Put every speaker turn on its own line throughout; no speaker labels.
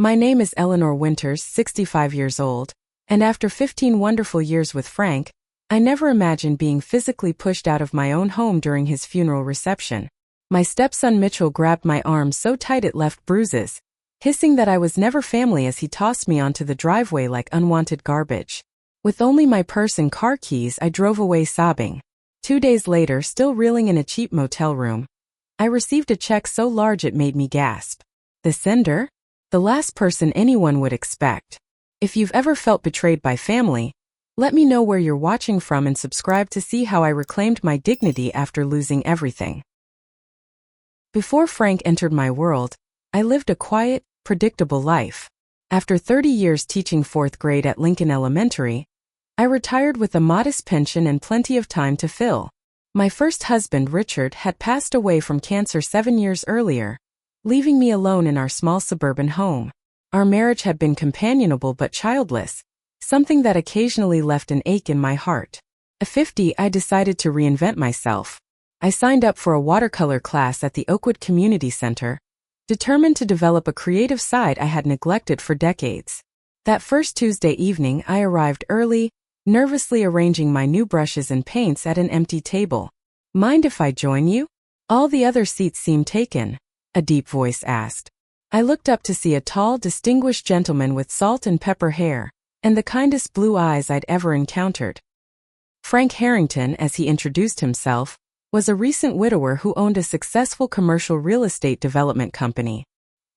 My name is Eleanor Winters, 65 years old, and after 15 wonderful years with Frank, I never imagined being physically pushed out of my own home during his funeral reception. My stepson Mitchell grabbed my arm so tight it left bruises, hissing that I was never family as he tossed me onto the driveway like unwanted garbage. With only my purse and car keys, I drove away sobbing. 2 days later, still reeling in a cheap motel room, I received a check so large it made me gasp. The sender? The last person anyone would expect. If you've ever felt betrayed by family, let me know where you're watching from and subscribe to see how I reclaimed my dignity after losing everything. Before Frank entered my world, I lived a quiet, predictable life. After 30 years teaching 4th grade at Lincoln Elementary, I retired with a modest pension and plenty of time to fill. My first husband, Richard, had passed away from cancer 7 years earlier, leaving me alone in our small suburban home. Our marriage had been companionable but childless, something that occasionally left an ache in my heart. At 50, I decided to reinvent myself. I signed up for a watercolor class at the Oakwood Community Center, determined to develop a creative side I had neglected for decades. That first Tuesday evening, I arrived early, nervously arranging my new brushes and paints at an empty table. "Mind if I join you?" "All the other seats seem taken," a deep voice asked. I looked up to see a tall, distinguished gentleman with salt and pepper hair, and the kindest blue eyes I'd ever encountered. Frank Harrington, as he introduced himself, was a recent widower who owned a successful commercial real estate development company.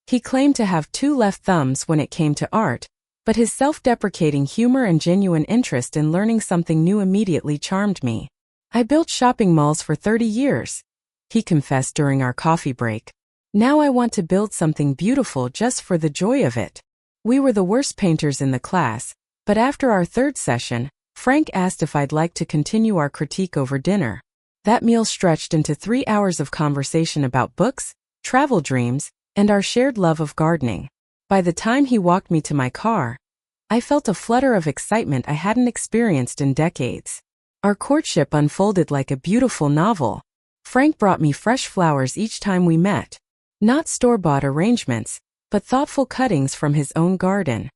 He claimed to have 2 left thumbs when it came to art, but his self-deprecating humor and genuine interest in learning something new immediately charmed me. "I built shopping malls for 30 years, he confessed during our coffee break. "Now I want to build something beautiful just for the joy of it." We were the worst painters in the class, but after our 3rd session, Frank asked if I'd like to continue our critique over dinner. That meal stretched into 3 hours of conversation about books, travel dreams, and our shared love of gardening. By the time he walked me to my car, I felt a flutter of excitement I hadn't experienced in decades. Our courtship unfolded like a beautiful novel. Frank brought me fresh flowers each time we met. Not store-bought arrangements, but thoughtful cuttings from his own garden.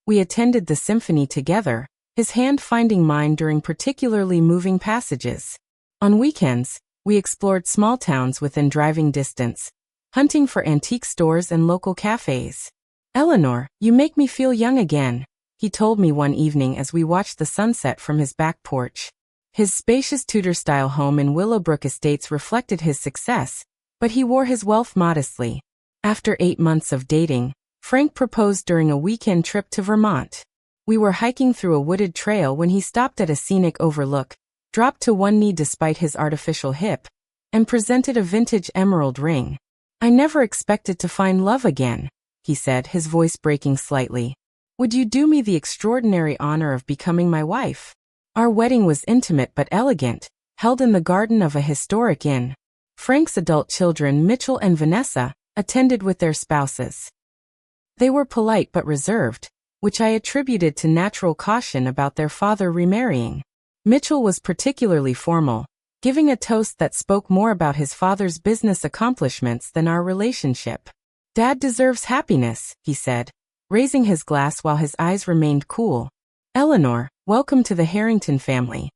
We attended the symphony together, his hand finding mine during particularly moving passages. On weekends, we explored small towns within driving distance, hunting for antique stores and local cafes. "Eleanor, you make me feel young again," he told me one evening as we watched the sunset from his back porch. His spacious Tudor-style home in Willowbrook Estates reflected his success, but he wore his wealth modestly. After 8 months of dating, Frank proposed during a weekend trip to Vermont. We were hiking through a wooded trail when he stopped at a scenic overlook, dropped to one knee despite his artificial hip, and presented a vintage emerald ring. "I never expected to find love again," he said, his voice breaking slightly. "Would you do me the extraordinary honor of becoming my wife?" Our wedding was intimate but elegant, held in the garden of a historic inn. Frank's adult children, Mitchell and Vanessa, attended with their spouses. They were polite but reserved, which I attributed to natural caution about their father remarrying. Mitchell was particularly formal, giving a toast that spoke more about his father's business accomplishments than our relationship. "Dad deserves happiness," he said, raising his glass while his eyes remained cool. "Eleanor, welcome to the Harrington family."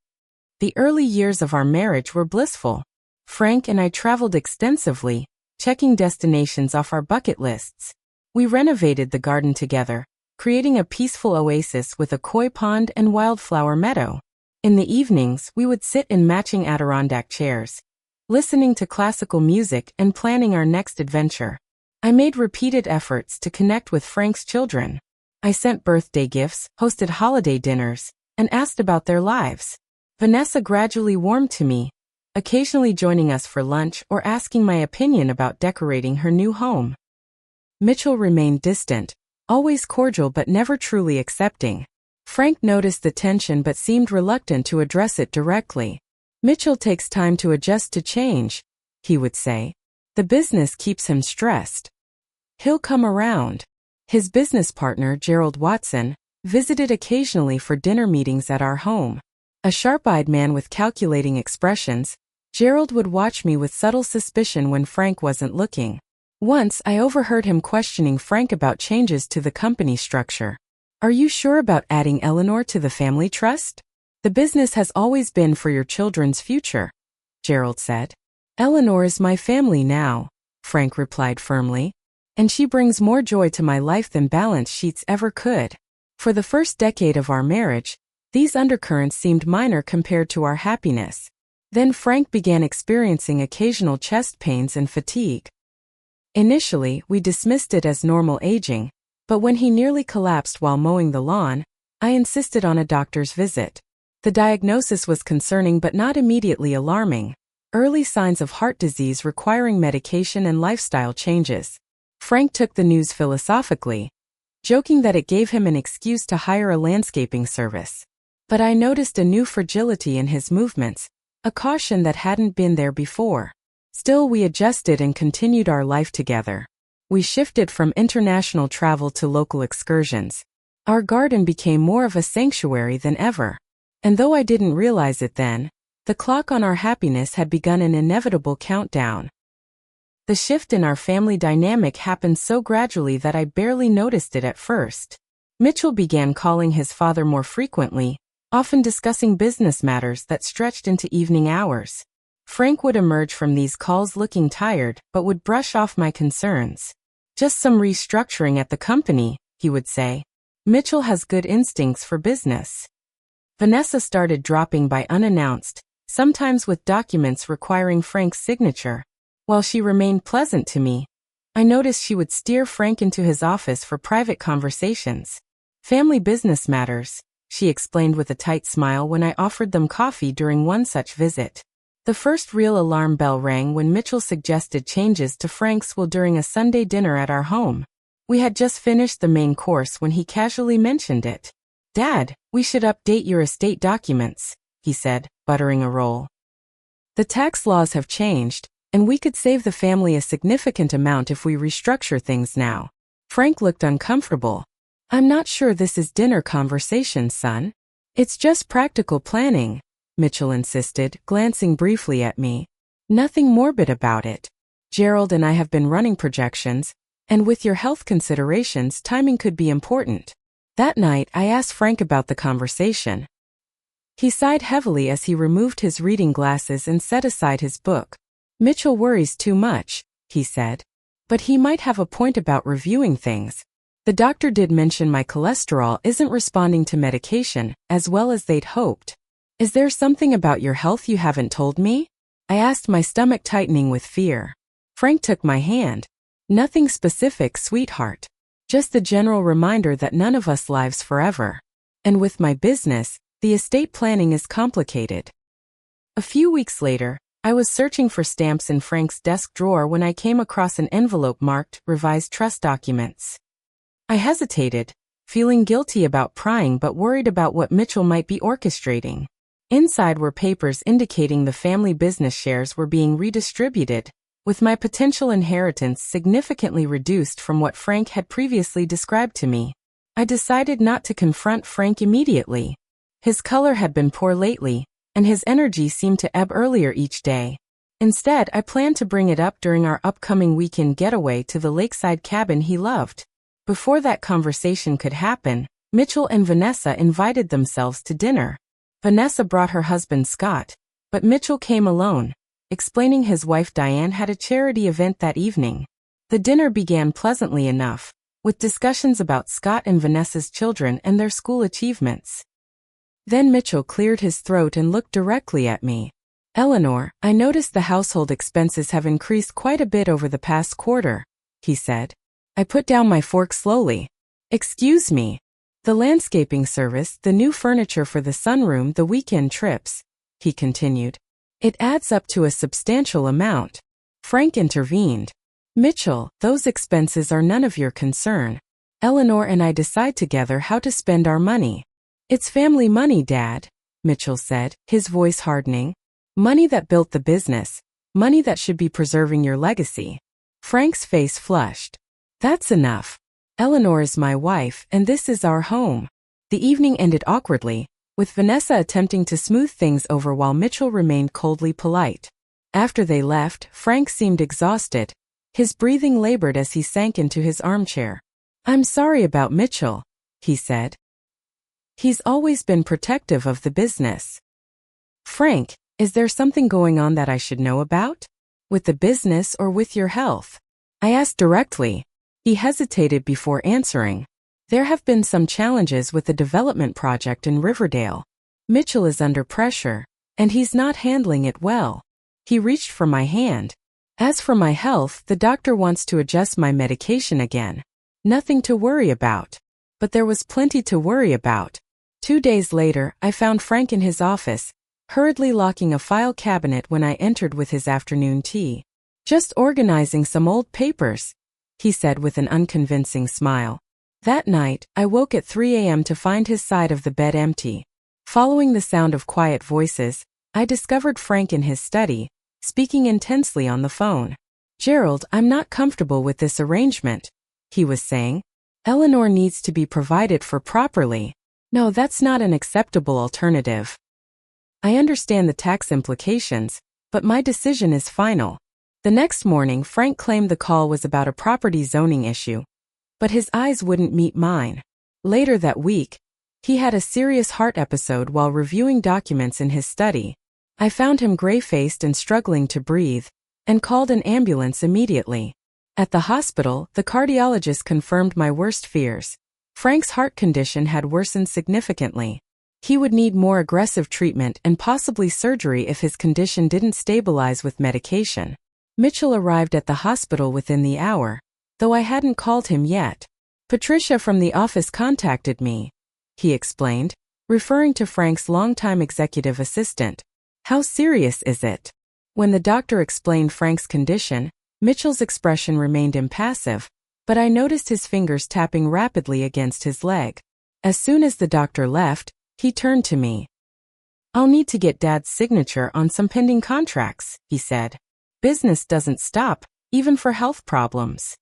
The early years of our marriage were blissful. Frank and I traveled extensively, checking destinations off our bucket lists. We renovated the garden together, creating a peaceful oasis with a koi pond and wildflower meadow. In the evenings, we would sit in matching Adirondack chairs, listening to classical music and planning our next adventure. I made repeated efforts to connect with Frank's children. I sent birthday gifts, hosted holiday dinners, and asked about their lives. Vanessa gradually warmed to me, occasionally joining us for lunch or asking my opinion about decorating her new home. Mitchell remained distant, always cordial but never truly accepting. Frank noticed the tension but seemed reluctant to address it directly. "Mitchell takes time to adjust to change," he would say. "The business keeps him stressed. He'll come around." His business partner, Gerald Watson, visited occasionally for dinner meetings at our home. A sharp-eyed man with calculating expressions, Gerald would watch me with subtle suspicion when Frank wasn't looking. Once, I overheard him questioning Frank about changes to the company structure. "Are you sure about adding Eleanor to the family trust? The business has always been for your children's future," Gerald said. "Eleanor is my family now," Frank replied firmly. "And she brings more joy to my life than balance sheets ever could." For the first decade of our marriage, these undercurrents seemed minor compared to our happiness. Then Frank began experiencing occasional chest pains and fatigue. Initially, we dismissed it as normal aging, but when he nearly collapsed while mowing the lawn, I insisted on a doctor's visit. The diagnosis was concerning but not immediately alarming. Early signs of heart disease requiring medication and lifestyle changes. Frank took the news philosophically, joking that it gave him an excuse to hire a landscaping service. But I noticed a new fragility in his movements, a caution that hadn't been there before. Still, we adjusted and continued our life together. We shifted from international travel to local excursions. Our garden became more of a sanctuary than ever. And though I didn't realize it then, the clock on our happiness had begun an inevitable countdown. The shift in our family dynamic happened so gradually that I barely noticed it at first. Mitchell began calling his father more frequently, often discussing business matters that stretched into evening hours. Frank would emerge from these calls looking tired, but would brush off my concerns. "Just some restructuring at the company," he would say. "Mitchell has good instincts for business." Vanessa started dropping by unannounced, sometimes with documents requiring Frank's signature. While she remained pleasant to me, I noticed she would steer Frank into his office for private conversations. "Family business matters," she explained with a tight smile when I offered them coffee during one such visit. The first real alarm bell rang when Mitchell suggested changes to Frank's will during a Sunday dinner at our home. We had just finished the main course when he casually mentioned it. "Dad, we should update your estate documents," he said, buttering a roll. "The tax laws have changed, and we could save the family a significant amount if we restructure things now." Frank looked uncomfortable. "I'm not sure this is dinner conversation, son. It's just practical planning," Mitchell insisted, glancing briefly at me. "Nothing morbid about it. Gerald and I have been running projections, and with your health considerations, timing could be important." That night, I asked Frank about the conversation. He sighed heavily as he removed his reading glasses and set aside his book. "Mitchell worries too much," he said. "But he might have a point about reviewing things. The doctor did mention my cholesterol isn't responding to medication as well as they'd hoped. Is there something about your health you haven't told me?" I asked, my stomach tightening with fear. Frank took my hand. "Nothing specific, sweetheart. Just the general reminder that none of us lives forever. And with my business, the estate planning is complicated." A few weeks later, I was searching for stamps in Frank's desk drawer when I came across an envelope marked Revised Trust Documents. I hesitated, feeling guilty about prying but worried about what Mitchell might be orchestrating. Inside were papers indicating the family business shares were being redistributed, with my potential inheritance significantly reduced from what Frank had previously described to me. I decided not to confront Frank immediately. His color had been poor lately, and his energy seemed to ebb earlier each day. Instead, I planned to bring it up during our upcoming weekend getaway to the lakeside cabin he loved. Before that conversation could happen, Mitchell and Vanessa invited themselves to dinner. Vanessa brought her husband Scott, but Mitchell came alone, explaining his wife Diane had a charity event that evening. The dinner began pleasantly enough, with discussions about Scott and Vanessa's children and their school achievements. Then Mitchell cleared his throat and looked directly at me. "Eleanor, I noticed the household expenses have increased quite a bit over the past quarter," he said. I put down my fork slowly. "Excuse me. The landscaping service, the new furniture for the sunroom, the weekend trips," he continued. "It adds up to a substantial amount." Frank intervened. "Mitchell, those expenses are none of your concern. Eleanor and I decide together how to spend our money." "It's family money, Dad," Mitchell said, his voice hardening. "Money that built the business. Money that should be preserving your legacy." Frank's face flushed. "That's enough. Eleanor is my wife, and this is our home." The evening ended awkwardly, with Vanessa attempting to smooth things over while Mitchell remained coldly polite. After they left, Frank seemed exhausted, His breathing labored as he sank into his armchair. "I'm sorry about Mitchell," he said. "He's always been protective of the business." "Frank, is there something going on that I should know about? With the business or with your health?" I asked directly. He hesitated before answering. "There have been some challenges with the development project in Riverdale. Mitchell is under pressure, and he's not handling it well." He reached for my hand. "As for my health, the doctor wants to adjust my medication again. Nothing to worry about." But there was plenty to worry about. 2 days later, I found Frank in his office, hurriedly locking a file cabinet when I entered with his afternoon tea. "Just organizing some old papers," he said with an unconvincing smile. That night, I woke at 3 a.m. to find his side of the bed empty. Following the sound of quiet voices, I discovered Frank in his study, speaking intensely on the phone. "Gerald, I'm not comfortable with this arrangement," he was saying. "Eleanor needs to be provided for properly. No, that's not an acceptable alternative. I understand the tax implications, but my decision is final." The next morning, Frank claimed the call was about a property zoning issue, but his eyes wouldn't meet mine. Later that week, he had a serious heart episode while reviewing documents in his study. I found him gray-faced and struggling to breathe, and called an ambulance immediately. At the hospital, the cardiologist confirmed my worst fears. Frank's heart condition had worsened significantly. He would need more aggressive treatment and possibly surgery if his condition didn't stabilize with medication. Mitchell arrived at the hospital within the hour, though I hadn't called him yet. "Patricia from the office contacted me," he explained, referring to Frank's longtime executive assistant. "How serious is it?" When the doctor explained Frank's condition, Mitchell's expression remained impassive, but I noticed his fingers tapping rapidly against his leg. As soon as the doctor left, he turned to me. "I'll need to get Dad's signature on some pending contracts," he said. "Business doesn't stop, even for health problems."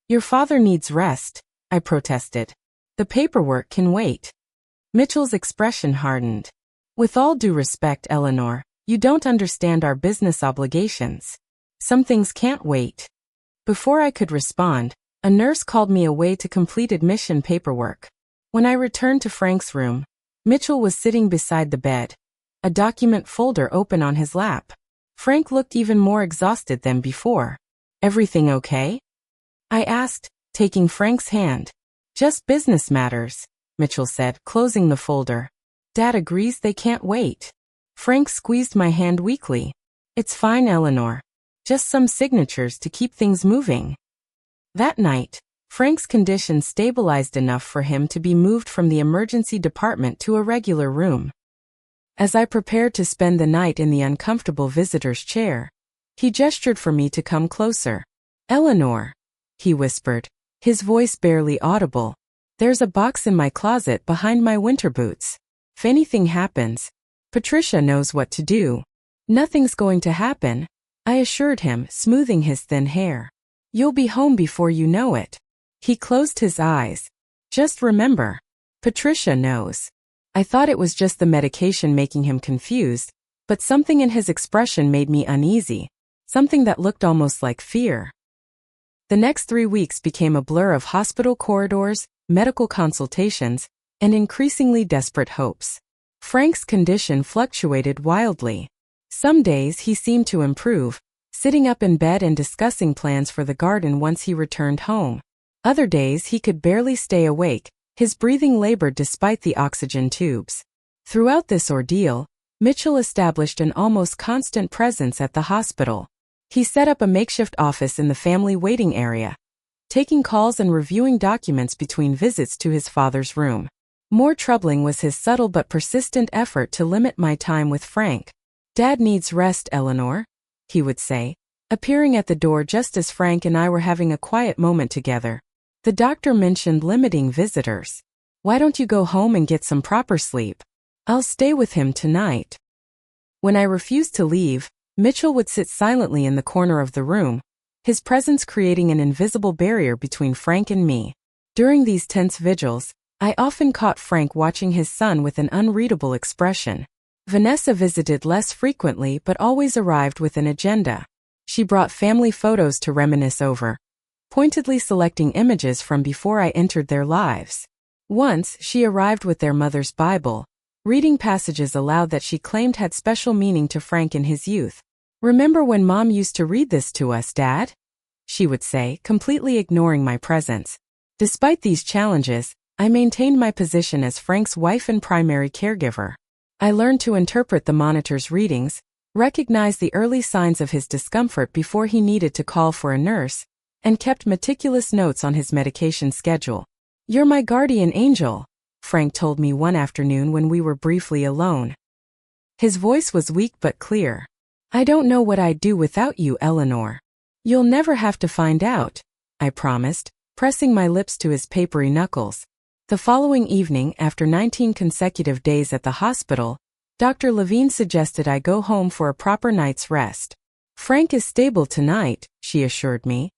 "Your father needs rest," I protested. "The paperwork can wait." Mitchell's expression hardened. "With all due respect, Eleanor, you don't understand our business obligations. Some things can't wait." Before I could respond, a nurse called me away to complete admission paperwork. When I returned to Frank's room, Mitchell was sitting beside the bed, a document folder open on his lap. Frank looked even more exhausted than before. "Everything okay?" I asked, taking Frank's hand. "Just business matters," Mitchell said, closing the folder. "Dad agrees they can't wait." Frank squeezed my hand weakly. "It's fine, Eleanor. Just some signatures to keep things moving." That night, Frank's condition stabilized enough for him to be moved from the emergency department to a regular room. As I prepared to spend the night in the uncomfortable visitor's chair, he gestured for me to come closer. "Eleanor," he whispered, his voice barely audible. "There's a box in my closet behind my winter boots. If anything happens, Patricia knows what to do." "Nothing's going to happen," I assured him, smoothing his thin hair. "You'll be home before you know it." He closed his eyes. "Just remember, Patricia knows." I thought it was just the medication making him confused, but something in his expression made me uneasy, something that looked almost like fear. The next 3 weeks became a blur of hospital corridors, medical consultations, and increasingly desperate hopes. Frank's condition fluctuated wildly. Some days he seemed to improve, sitting up in bed and discussing plans for the garden once he returned home. Other days he could barely stay awake, his breathing labored despite the oxygen tubes. Throughout this ordeal, Mitchell established an almost constant presence at the hospital. He set up a makeshift office in the family waiting area, taking calls and reviewing documents between visits to his father's room. More troubling was his subtle but persistent effort to limit my time with Frank. "Dad needs rest, Eleanor," he would say, appearing at the door just as Frank and I were having a quiet moment together. "The doctor mentioned limiting visitors. Why don't you go home and get some proper sleep? I'll stay with him tonight." When I refused to leave, Mitchell would sit silently in the corner of the room, his presence creating an invisible barrier between Frank and me. During these tense vigils, I often caught Frank watching his son with an unreadable expression. Vanessa visited less frequently but always arrived with an agenda. She brought family photos to reminisce over, pointedly selecting images from before I entered their lives. Once, she arrived with their mother's Bible, reading passages aloud that she claimed had special meaning to Frank in his youth. "Remember when Mom used to read this to us, Dad?" she would say, completely ignoring my presence. Despite these challenges, I maintained my position as Frank's wife and primary caregiver. I learned to interpret the monitor's readings, recognize the early signs of his discomfort before he needed to call for a nurse, and kept meticulous notes on his medication schedule. "You're my guardian angel," Frank told me one afternoon when we were briefly alone. His voice was weak but clear. "I don't know what I'd do without you, Eleanor." "You'll never have to find out," I promised, pressing my lips to his papery knuckles. The following evening, after 19 consecutive days at the hospital, Dr. Levine suggested I go home for a proper night's rest. "Frank is stable tonight," she assured me.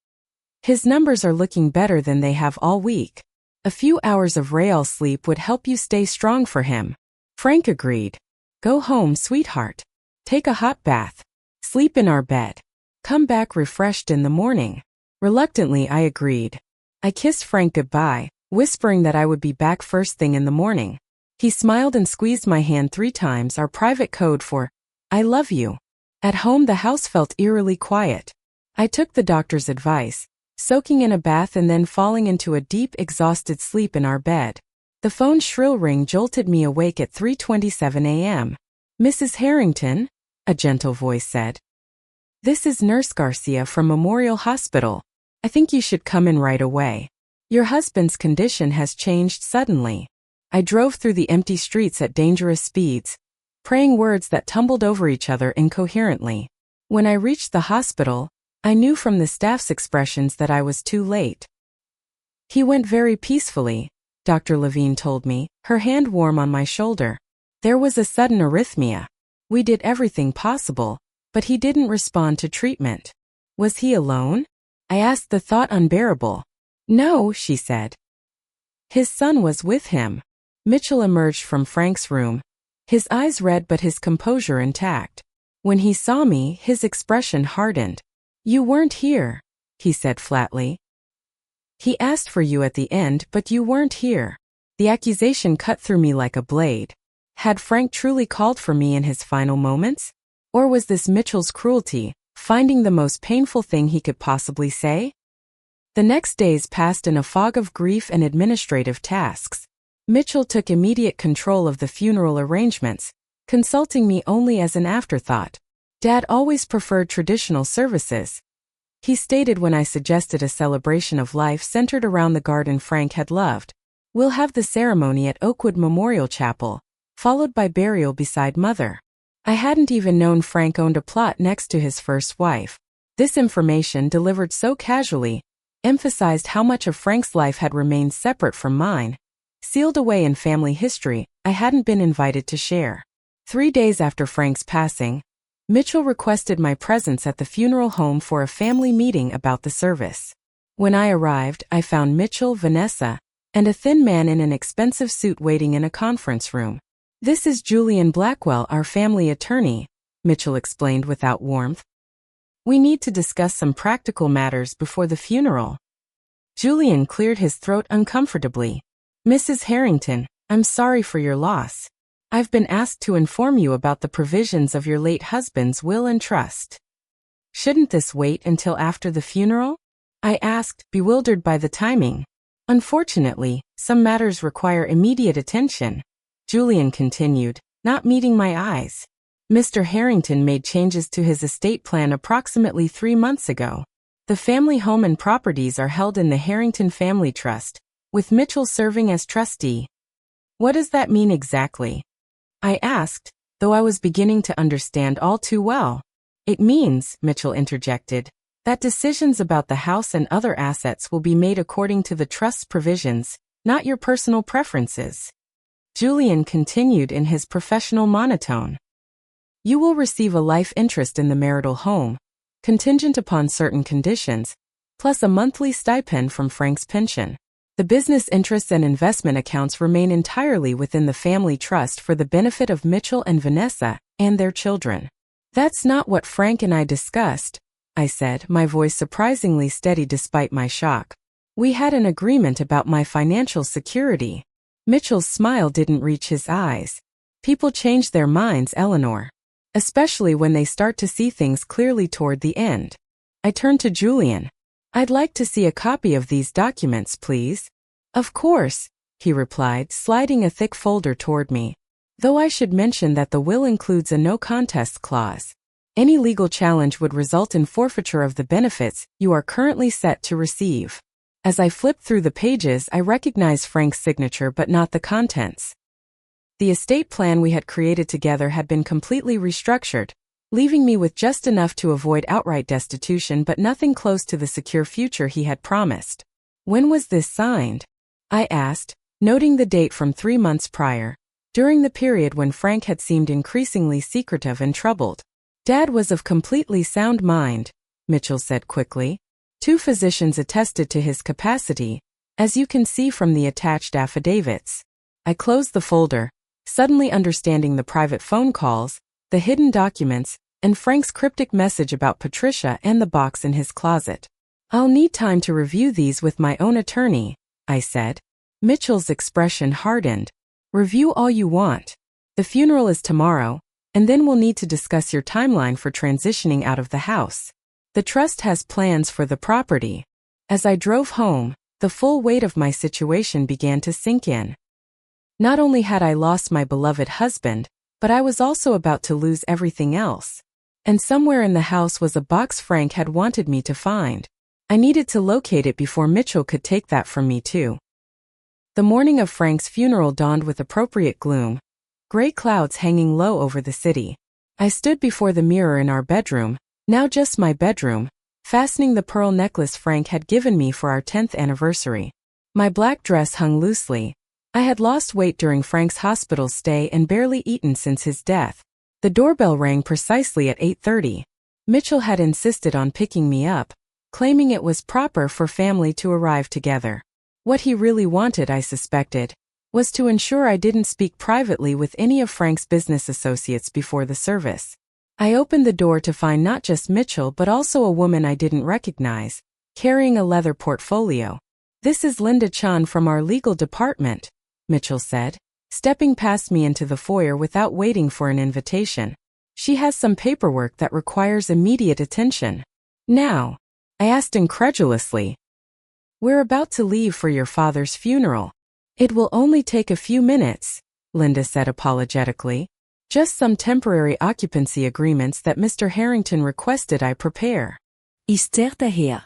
"His numbers are looking better than they have all week. A few hours of real sleep would help you stay strong for him." Frank agreed. "Go home, sweetheart. Take a hot bath. Sleep in our bed. Come back refreshed in the morning." Reluctantly, I agreed. I kissed Frank goodbye, whispering that I would be back first thing in the morning. He smiled and squeezed my hand 3 times, our private code for, "I love you." At home, the house felt eerily quiet. I took the doctor's advice, soaking in a bath and then falling into a deep, exhausted sleep in our bed. The phone's shrill ring jolted me awake at 3:27 a.m. "Mrs. Harrington?" a gentle voice said. "This is Nurse Garcia from Memorial Hospital. I think you should come in right away. Your husband's condition has changed suddenly." I drove through the empty streets at dangerous speeds, praying words that tumbled over each other incoherently. When I reached the hospital, I knew from the staff's expressions that I was too late. "He went very peacefully," Dr. Levine told me, her hand warm on my shoulder. "There was a sudden arrhythmia. We did everything possible, but he didn't respond to treatment." "Was he alone?" I asked, the thought unbearable. "No," she said. "His son was with him." Mitchell emerged from Frank's room, his eyes red but his composure intact. When he saw me, his expression hardened. "You weren't here," he said flatly. "He asked for you at the end, but you weren't here." The accusation cut through me like a blade. Had Frank truly called for me in his final moments? Or was this Mitchell's cruelty, finding the most painful thing he could possibly say? The next days passed in a fog of grief and administrative tasks. Mitchell took immediate control of the funeral arrangements, consulting me only as an afterthought. Dad always preferred traditional services, he stated when I suggested a celebration of life centered around the garden Frank had loved. "We'll have the ceremony at Oakwood Memorial Chapel, followed by burial beside Mother." I hadn't even known Frank owned a plot next to his first wife. This information, delivered so casually, emphasized how much of Frank's life had remained separate from mine, sealed away in family history I hadn't been invited to share. 3 days after Frank's passing, Mitchell requested my presence at the funeral home for a family meeting about the service. When I arrived, I found Mitchell, Vanessa, and a thin man in an expensive suit waiting in a conference room. "This is Julian Blackwell, our family attorney," Mitchell explained without warmth. "We need to discuss some practical matters before the funeral." Julian cleared his throat uncomfortably. "Mrs. Harrington, I'm sorry for your loss. I've been asked to inform you about the provisions of your late husband's will and trust." "Shouldn't this wait until after the funeral?" I asked, bewildered by the timing. "Unfortunately, some matters require immediate attention," Julian continued, not meeting my eyes. "Mr. Harrington made changes to his estate plan approximately 3 months ago. The family home and properties are held in the Harrington Family Trust, with Mitchell serving as trustee." "What does that mean exactly?" I asked, though I was beginning to understand all too well. "It means," Mitchell interjected, "that decisions about the house and other assets will be made according to the trust's provisions, not your personal preferences." Julian continued in his professional monotone. "You will receive a life interest in the marital home, contingent upon certain conditions, plus a monthly stipend from Frank's pension. The business interests and investment accounts remain entirely within the family trust for the benefit of Mitchell and Vanessa and their children." "That's not what Frank and I discussed," I said, my voice surprisingly steady despite my shock. We had an agreement about my financial security. Mitchell's smile didn't reach his eyes. People change their minds, Eleanor. Especially when they start to see things clearly toward the end. I turned to Julian. I'd like to see a copy of these documents, please. Of course, he replied, sliding a thick folder toward me. Though I should mention that the will includes a no-contest clause. Any legal challenge would result in forfeiture of the benefits you are currently set to receive. As I flipped through the pages, I recognized Frank's signature but not the contents. The estate plan we had created together had been completely restructured, leaving me with just enough to avoid outright destitution but nothing close to the secure future he had promised. When was this signed? I asked, noting the date from 3 months prior, during the period when Frank had seemed increasingly secretive and troubled. Dad was of completely sound mind, Mitchell said quickly. 2 physicians attested to his capacity, as you can see from the attached affidavits. I closed the folder, suddenly understanding the private phone calls, the hidden documents, and Frank's cryptic message about Patricia and the box in his closet. I'll need time to review these with my own attorney, I said. Mitchell's expression hardened. Review all you want. The funeral is tomorrow, and then we'll need to discuss your timeline for transitioning out of the house. The trust has plans for the property. As I drove home, the full weight of my situation began to sink in. Not only had I lost my beloved husband, but I was also about to lose everything else. And somewhere in the house was a box Frank had wanted me to find. I needed to locate it before Mitchell could take that from me too. The morning of Frank's funeral dawned with appropriate gloom, gray clouds hanging low over the city. I stood before the mirror in our bedroom, now just my bedroom, fastening the pearl necklace Frank had given me for our 10th anniversary. My black dress hung loosely. I had lost weight during Frank's hospital stay and barely eaten since his death. The doorbell rang precisely at 8:30. Mitchell had insisted on picking me up, claiming it was proper for family to arrive together. What he really wanted, I suspected, was to ensure I didn't speak privately with any of Frank's business associates before the service. I opened the door to find not just Mitchell but also a woman I didn't recognize, carrying a leather portfolio. "This is Linda Chan from our legal department," Mitchell said, stepping past me into the foyer without waiting for an invitation. "She has some paperwork that requires immediate attention." "Now?" I asked incredulously. "We're about to leave for your father's funeral. It will only take a few minutes," Linda said apologetically. "Just some temporary occupancy agreements that Mr. Harrington requested I prepare."
Ist daher.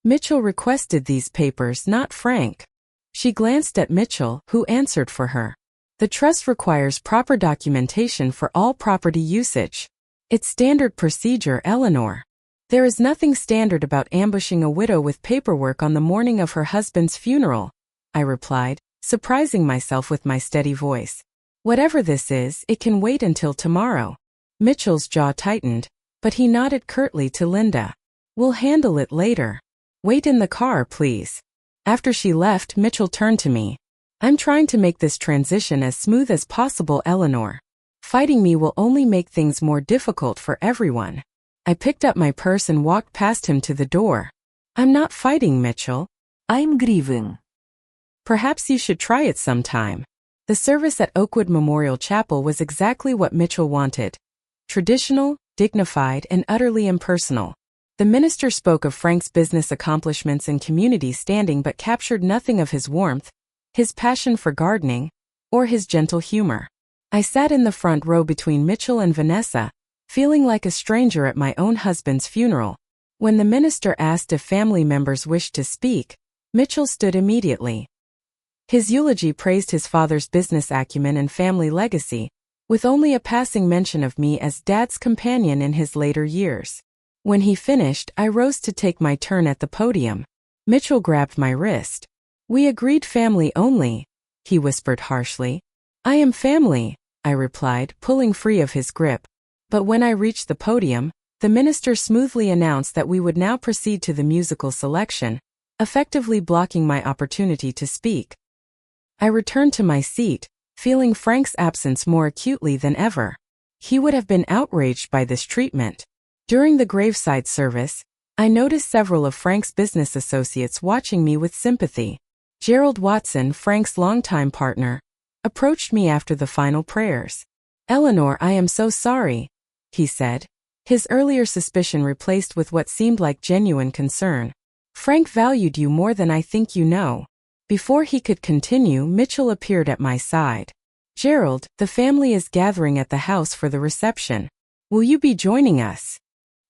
Mitchell requested these papers, not Frank. She glanced at Mitchell, who answered for her. "The trust requires proper documentation for all property usage. It's standard procedure, Eleanor. There is nothing standard about ambushing a widow with paperwork on the morning of her husband's funeral," I replied, surprising myself with my steady voice. "Whatever this is, it can wait until tomorrow." Mitchell's jaw tightened, but he nodded curtly to Linda. "We'll handle it later. Wait in the car, please." After she left, Mitchell turned to me. "I'm trying to make this transition as smooth as possible, Eleanor. Fighting me will only make things more difficult for everyone." I picked up my purse and walked past him to the door. "I'm not fighting, Mitchell.
I'm grieving."
Perhaps you should try it sometime." The service at Oakwood Memorial Chapel was exactly what Mitchell wanted. Traditional, dignified, and utterly impersonal. The minister spoke of Frank's business accomplishments and community standing but captured nothing of his warmth, his passion for gardening, or his gentle humor. I sat in the front row between Mitchell and Vanessa, feeling like a stranger at my own husband's funeral. When the minister asked if family members wished to speak, Mitchell stood immediately. His eulogy praised his father's business acumen and family legacy, with only a passing mention of me as Dad's companion in his later years. When he finished, I rose to take my turn at the podium. Mitchell grabbed my wrist. "We agreed family only," he whispered harshly. "I am family," I replied, pulling free of his grip. But when I reached the podium, the minister smoothly announced that we would now proceed to the musical selection, effectively blocking my opportunity to speak. I returned to my seat, feeling Frank's absence more acutely than ever. He would have been outraged by this treatment. During the graveside service, I noticed several of Frank's business associates watching me with sympathy. Gerald Watson, Frank's longtime partner, approached me after the final prayers. "Eleanor, I am so sorry," he said, his earlier suspicion replaced with what seemed like genuine concern. "Frank valued you more than I think you know." Before he could continue, Mitchell appeared at my side. "Gerald, the family is gathering at the house for the reception. Will you be joining us?"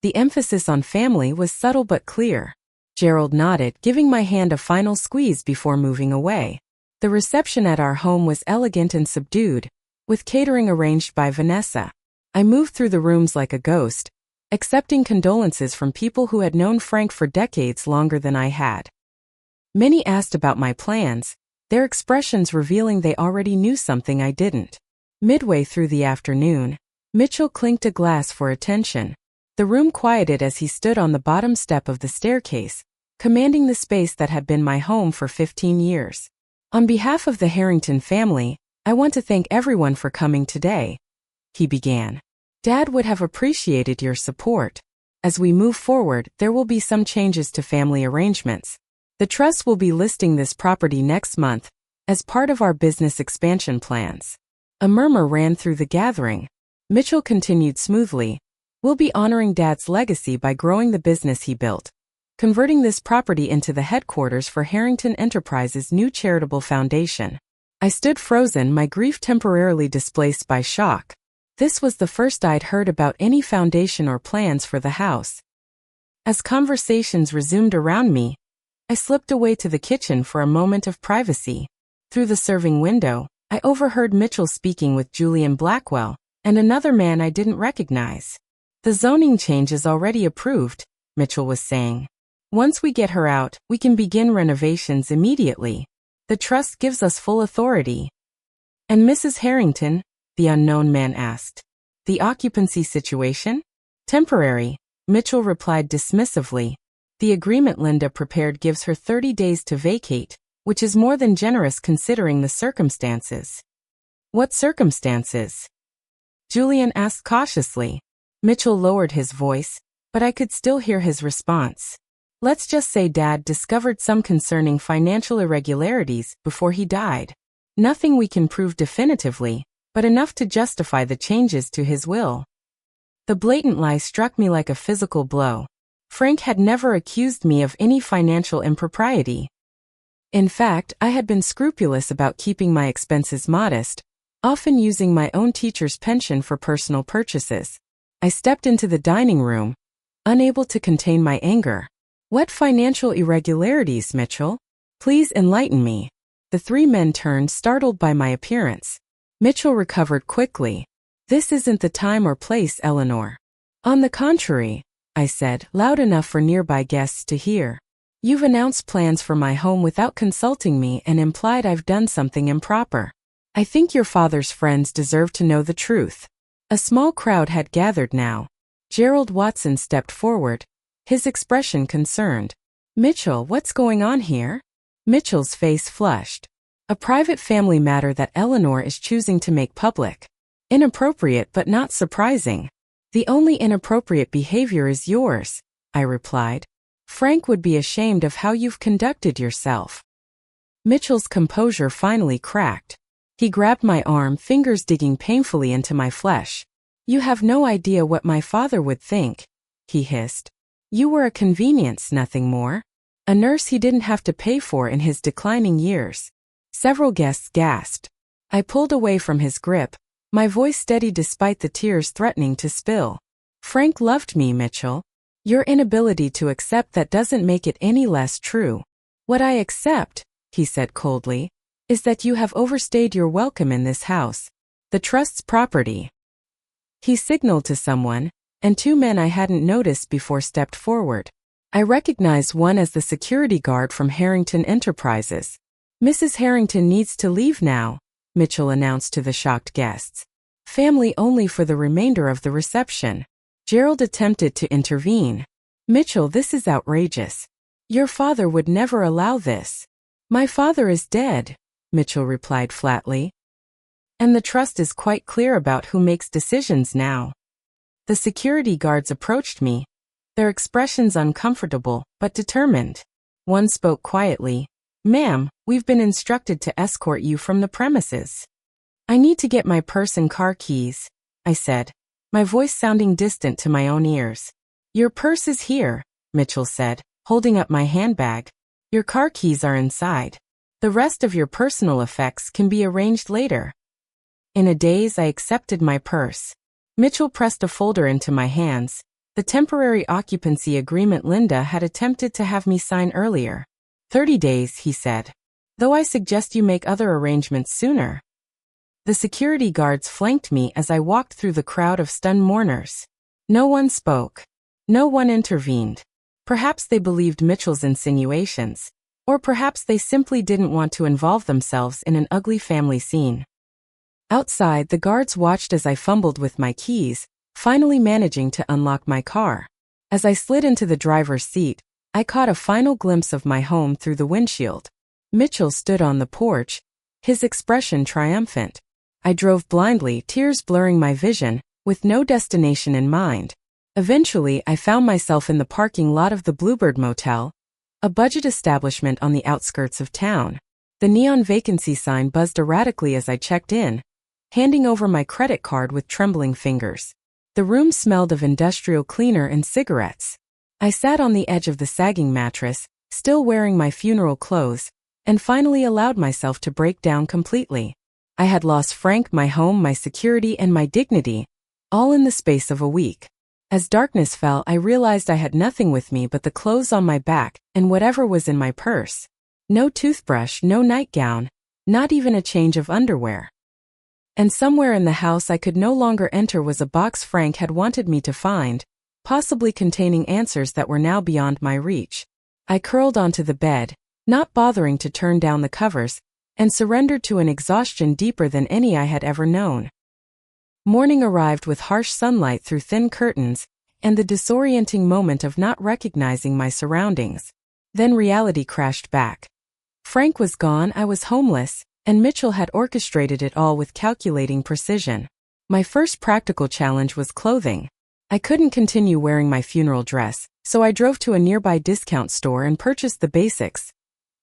The emphasis on family was subtle but clear. Gerald nodded, giving my hand a final squeeze before moving away. The reception at our home was elegant and subdued, with catering arranged by Vanessa. I moved through the rooms like a ghost, accepting condolences from people who had known Frank for decades longer than I had. Many asked about my plans, their expressions revealing they already knew something I didn't. Midway through the afternoon, Mitchell clinked a glass for attention. The room quieted as he stood on the bottom step of the staircase, commanding the space that had been my home for 15 years. "On behalf of the Harrington family, I want to thank everyone for coming today," he began. "Dad would have appreciated your support. As we move forward, there will be some changes to family arrangements. The trust will be listing this property next month as part of our business expansion plans." A murmur ran through the gathering. Mitchell continued smoothly, "We'll be honoring Dad's legacy by growing the business he built, converting this property into the headquarters for Harrington Enterprises' new charitable foundation." I stood frozen, my grief temporarily displaced by shock. This was the first I'd heard about any foundation or plans for the house. As conversations resumed around me, I slipped away to the kitchen for a moment of privacy. Through the serving window, I overheard Mitchell speaking with Julian Blackwell and another man I didn't recognize. "The zoning change is already approved," Mitchell was saying. "Once we get her out, we can begin renovations immediately. The trust gives us full authority." "And Mrs. Harrington?" the unknown man asked. "The occupancy situation?" "Temporary," Mitchell replied dismissively. "The agreement Linda prepared gives her 30 days to vacate, which is more than generous considering the circumstances." "What circumstances?" Julian asked cautiously. Mitchell lowered his voice, but I could still hear his response. "Let's just say Dad discovered some concerning financial irregularities before he died. Nothing we can prove definitively, but enough to justify the changes to his will." The blatant lie struck me like a physical blow. Frank had never accused me of any financial impropriety. In fact, I had been scrupulous about keeping my expenses modest, often using my own teacher's pension for personal purchases. I stepped into the dining room, unable to contain my anger. "What financial irregularities, Mitchell? Please enlighten me." The three men turned, startled by my appearance. Mitchell recovered quickly. "This isn't the time or place, Eleanor." "On the contrary," I said, loud enough for nearby guests to hear. "You've announced plans for my home without consulting me and implied I've done something improper. I think your father's friends deserve to know the truth." A small crowd had gathered now. Gerald Watson stepped forward, his expression concerned. "Mitchell, what's going on here?" Mitchell's face flushed. "A private family matter that Eleanor is choosing to make public. Inappropriate but not surprising." "The only inappropriate behavior is yours," I replied. "Frank would be ashamed of how you've conducted yourself." Mitchell's composure finally cracked. He grabbed my arm, fingers digging painfully into my flesh. "You have no idea what my father would think," he hissed. "You were a convenience, nothing more. A nurse he didn't have to pay for in his declining years." Several guests gasped. I pulled away from his grip, my voice steady despite the tears threatening to spill. "Frank loved me, Mitchell. Your inability to accept that doesn't make it any less true." "What I accept," he said coldly, "is that you have overstayed your welcome in this house, the trust's property." He signaled to someone, and two men I hadn't noticed before stepped forward. I recognized one as the security guard from Harrington Enterprises. "Mrs. Harrington needs to leave now," Mitchell announced to the shocked guests. "Family only for the remainder of the reception." Gerald attempted to intervene. "Mitchell, this is outrageous. Your father would never allow this." "My father is dead," Mitchell replied flatly. "And the trust is quite clear about who makes decisions now." The security guards approached me, their expressions uncomfortable, but determined. One spoke quietly. "Ma'am, we've been instructed to escort you from the premises." "I need to get my purse and car keys," I said, my voice sounding distant to my own ears. "Your purse is here," Mitchell said, holding up my handbag. "Your car keys are inside. The rest of your personal effects can be arranged later." In a daze, I accepted my purse. Mitchell pressed a folder into my hands, the temporary occupancy agreement Linda had attempted to have me sign earlier. 30 days, he said. "Though I suggest you make other arrangements sooner." The security guards flanked me as I walked through the crowd of stunned mourners. No one spoke. No one intervened. Perhaps they believed Mitchell's insinuations, or perhaps they simply didn't want to involve themselves in an ugly family scene. Outside, the guards watched as I fumbled with my keys, finally managing to unlock my car. As I slid into the driver's seat, I caught a final glimpse of my home through the windshield. Mitchell stood on the porch, his expression triumphant. I drove blindly, tears blurring my vision, with no destination in mind. Eventually, I found myself in the parking lot of the Bluebird Motel, a budget establishment on the outskirts of town. The neon vacancy sign buzzed erratically as I checked in, handing over my credit card with trembling fingers. The room smelled of industrial cleaner and cigarettes. I sat on the edge of the sagging mattress, still wearing my funeral clothes, and finally allowed myself to break down completely. I had lost Frank, my home, my security, and my dignity, all in the space of a week. As darkness fell, I realized I had nothing with me but the clothes on my back and whatever was in my purse. No toothbrush, no nightgown, not even a change of underwear. And somewhere in the house I could no longer enter was a box Frank had wanted me to find, possibly containing answers that were now beyond my reach. I curled onto the bed, not bothering to turn down the covers, and surrendered to an exhaustion deeper than any I had ever known. Morning arrived with harsh sunlight through thin curtains, and the disorienting moment of not recognizing my surroundings. Then reality crashed back. Frank was gone, I was homeless, and Mitchell had orchestrated it all with calculating precision. My first practical challenge was clothing. I couldn't continue wearing my funeral dress, so I drove to a nearby discount store and purchased the basics: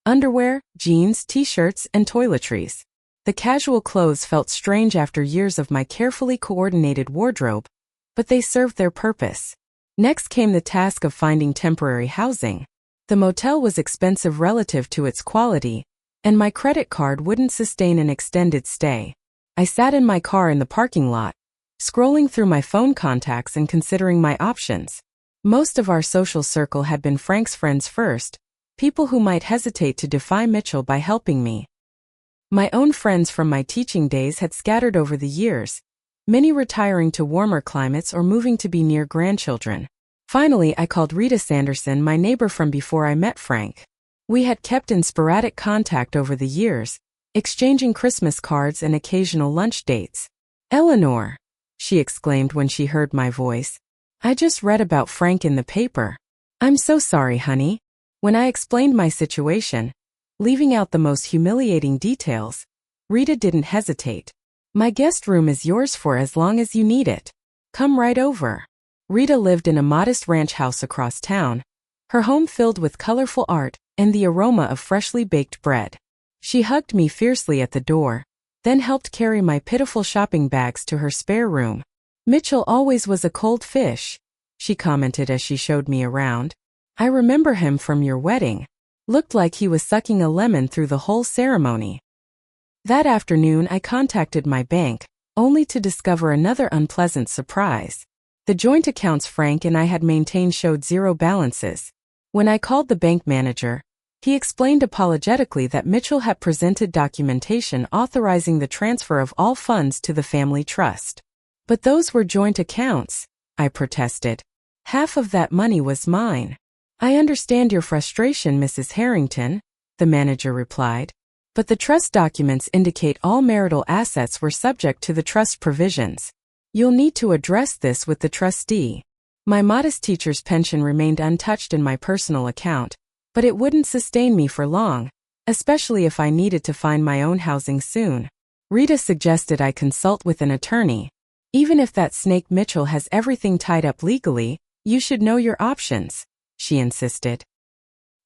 underwear, jeans, t-shirts, and toiletries. The casual clothes felt strange after years of my carefully coordinated wardrobe, but they served their purpose. Next came the task of finding temporary housing. The motel was expensive relative to its quality, and my credit card wouldn't sustain an extended stay. I sat in my car in the parking lot, scrolling through my phone contacts and considering my options. Most of our social circle had been Frank's friends first, people who might hesitate to defy Mitchell by helping me. My own friends from my teaching days had scattered over the years, many retiring to warmer climates or moving to be near grandchildren. Finally, I called Rita Sanderson, my neighbor from before I met Frank. We had kept in sporadic contact over the years, exchanging Christmas cards and occasional lunch dates. "Eleanor," she exclaimed when she heard my voice. "I just read about Frank in the paper." "I'm so sorry, honey." When I explained my situation, leaving out the most humiliating details, Rita didn't hesitate. "My guest room is yours for as long as you need it. Come right over." Rita lived in a modest ranch house across town, her home filled with colorful art and the aroma of freshly baked bread. She hugged me fiercely at the door, then helped carry my pitiful shopping bags to her spare room. "Mitchell always was a cold fish," she commented as she showed me around. "I remember him from your wedding. Looked like he was sucking a lemon through the whole ceremony." That afternoon I contacted my bank, only to discover another unpleasant surprise. The joint accounts Frank and I had maintained showed zero balances. When I called the bank manager, he explained apologetically that Mitchell had presented documentation authorizing the transfer of all funds to the family trust. "But those were joint accounts," I protested. "Half of that money was mine." "I understand your frustration, Mrs. Harrington," the manager replied, "but the trust documents indicate all marital assets were subject to the trust provisions. You'll need to address this with the trustee." My modest teacher's pension remained untouched in my personal account, but it wouldn't sustain me for long, especially if I needed to find my own housing soon. Rita suggested I consult with an attorney. "Even if that snake Mitchell has everything tied up legally, You should know your options, she insisted.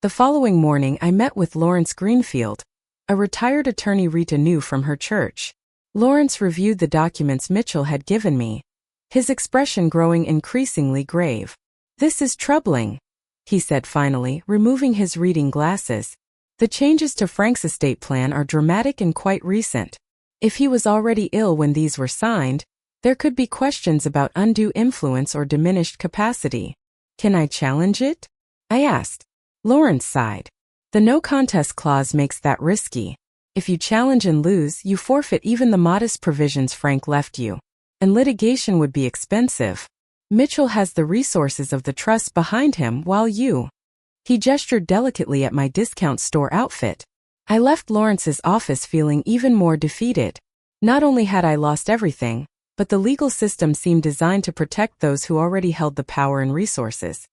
The following morning I met with Lawrence Greenfield, a retired attorney retinue from her church. Lawrence reviewed the documents Mitchell had given me, his expression growing increasingly grave. This is troubling, he said finally, removing his reading glasses. The changes to Frank's estate plan are dramatic and quite recent. If he was already ill when these were signed, there could be questions about undue influence or diminished capacity. Can I challenge it? I asked. Lawrence sighed. The no contest clause makes that risky. If you challenge and lose, you forfeit even the modest provisions Frank left you. And litigation would be expensive. Mitchell has the resources of the trust behind him while you. He gestured delicately at my discount store outfit. I left Lawrence's office feeling even more defeated. Not only had I lost everything, but the legal system seemed designed to protect those who already held the power and resources.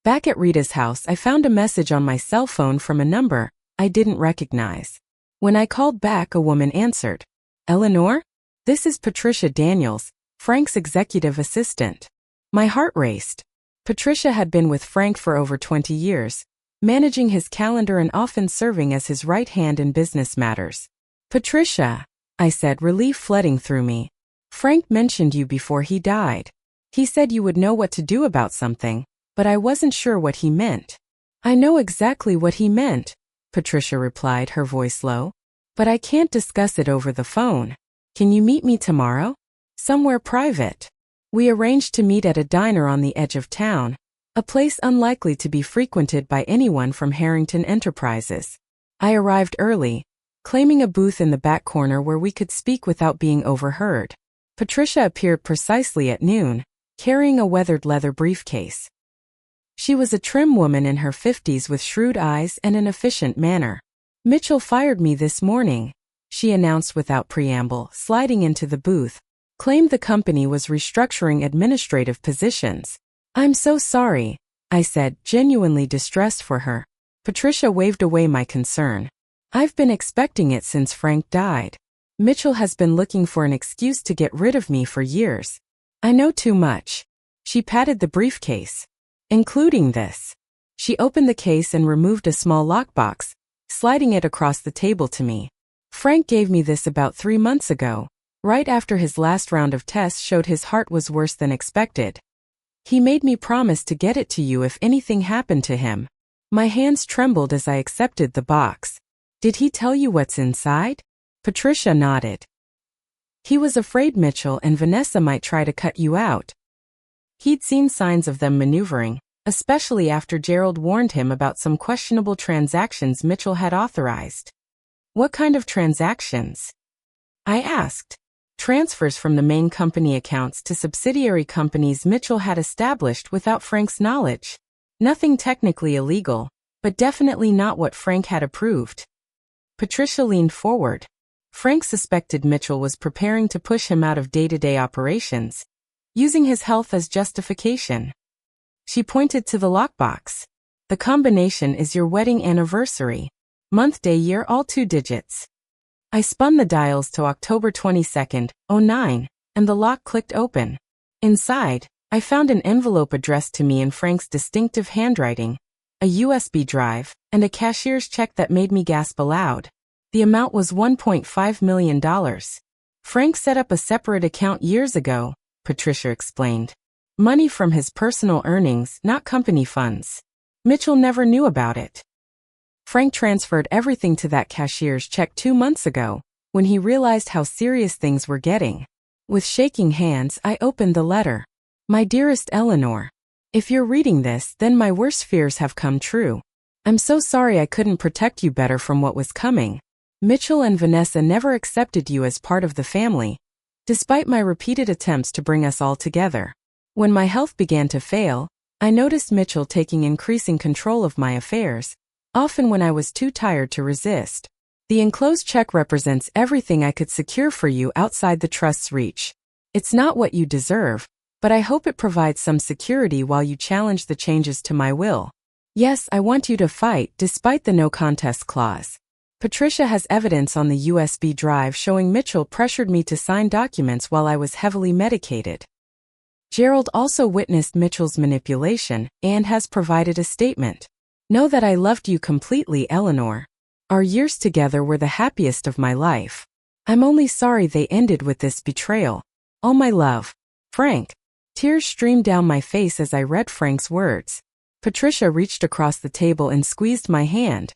Back at Rita's house, I found a message on my cell phone from a number I didn't recognize. When I called back, a woman answered. Eleanor? This is Patricia Daniels, Frank's executive assistant. My heart raced. Patricia had been with Frank for over 20 years, managing his calendar and often serving as his right hand in business matters. Patricia, I said, relief flooding through me. Frank mentioned you before he died. He said you would know what to do about something, but I wasn't sure what he meant. I know exactly what he meant, Patricia replied, her voice low. But I can't discuss it over the phone. Can you meet me tomorrow? Somewhere private. We arranged to meet at a diner on the edge of town, a place unlikely to be frequented by anyone from Harrington Enterprises. I arrived early, claiming a booth in the back corner where we could speak without being overheard. Patricia appeared precisely at noon, carrying a weathered leather briefcase. She was a trim woman in her 50s with shrewd eyes and an efficient manner. Mitchell fired me this morning, she announced without preamble, sliding into the booth. Claimed the company was restructuring administrative positions. I'm so sorry, I said, genuinely distressed for her. Patricia waved away my concern. I've been expecting it since Frank died. Mitchell has been looking for an excuse to get rid of me for years. I know too much. She patted the briefcase. Including this. She opened the case and removed a small lockbox, sliding it across the table to me. Frank gave me this about 3 months ago, right after his last round of tests showed his heart was worse than expected. He made me promise to get it to you if anything happened to him. My hands trembled as I accepted the box. Did he tell you what's inside? Patricia nodded. He was afraid Mitchell and Vanessa might try to cut you out. He'd seen signs of them maneuvering, especially after Gerald warned him about some questionable transactions Mitchell had authorized. What kind of transactions? I asked. Transfers from the main company accounts to subsidiary companies Mitchell had established without Frank's knowledge. Nothing technically illegal, but definitely not what Frank had approved. Patricia leaned forward. Frank suspected Mitchell was preparing to push him out of day-to-day operations, using his health as justification. She pointed to the lockbox. The combination is your wedding anniversary. Month, day, year, all 2 digits. I spun the dials to October 22nd, 09, and the lock clicked open. Inside, I found an envelope addressed to me in Frank's distinctive handwriting, a USB drive, and a cashier's check that made me gasp aloud. The amount was $1.5 million. Frank set up a separate account years ago, Patricia explained. Money from his personal earnings, not company funds. Mitchell never knew about it. Frank transferred everything to that cashier's check 2 months ago, when he realized how serious things were getting. With shaking hands, I opened the letter. My dearest Eleanor, if you're reading this, then my worst fears have come true. I'm so sorry I couldn't protect you better from what was coming. Mitchell and Vanessa never accepted you as part of the family, despite my repeated attempts to bring us all together. When my health began to fail, I noticed Mitchell taking increasing control of my affairs, often when I was too tired to resist. The enclosed check represents everything I could secure for you outside the trust's reach. It's not what you deserve, but I hope it provides some security while you challenge the changes to my will. Yes, I want you to fight, despite the no contest clause. Patricia has evidence on the USB drive showing Mitchell pressured me to sign documents while I was heavily medicated. Gerald also witnessed Mitchell's manipulation and has provided a statement. Know that I loved you completely, Eleanor. Our years together were the happiest of my life. I'm only sorry they ended with this betrayal. All my love, Frank. Tears streamed down my face as I read Frank's words. Patricia reached across the table and squeezed my hand.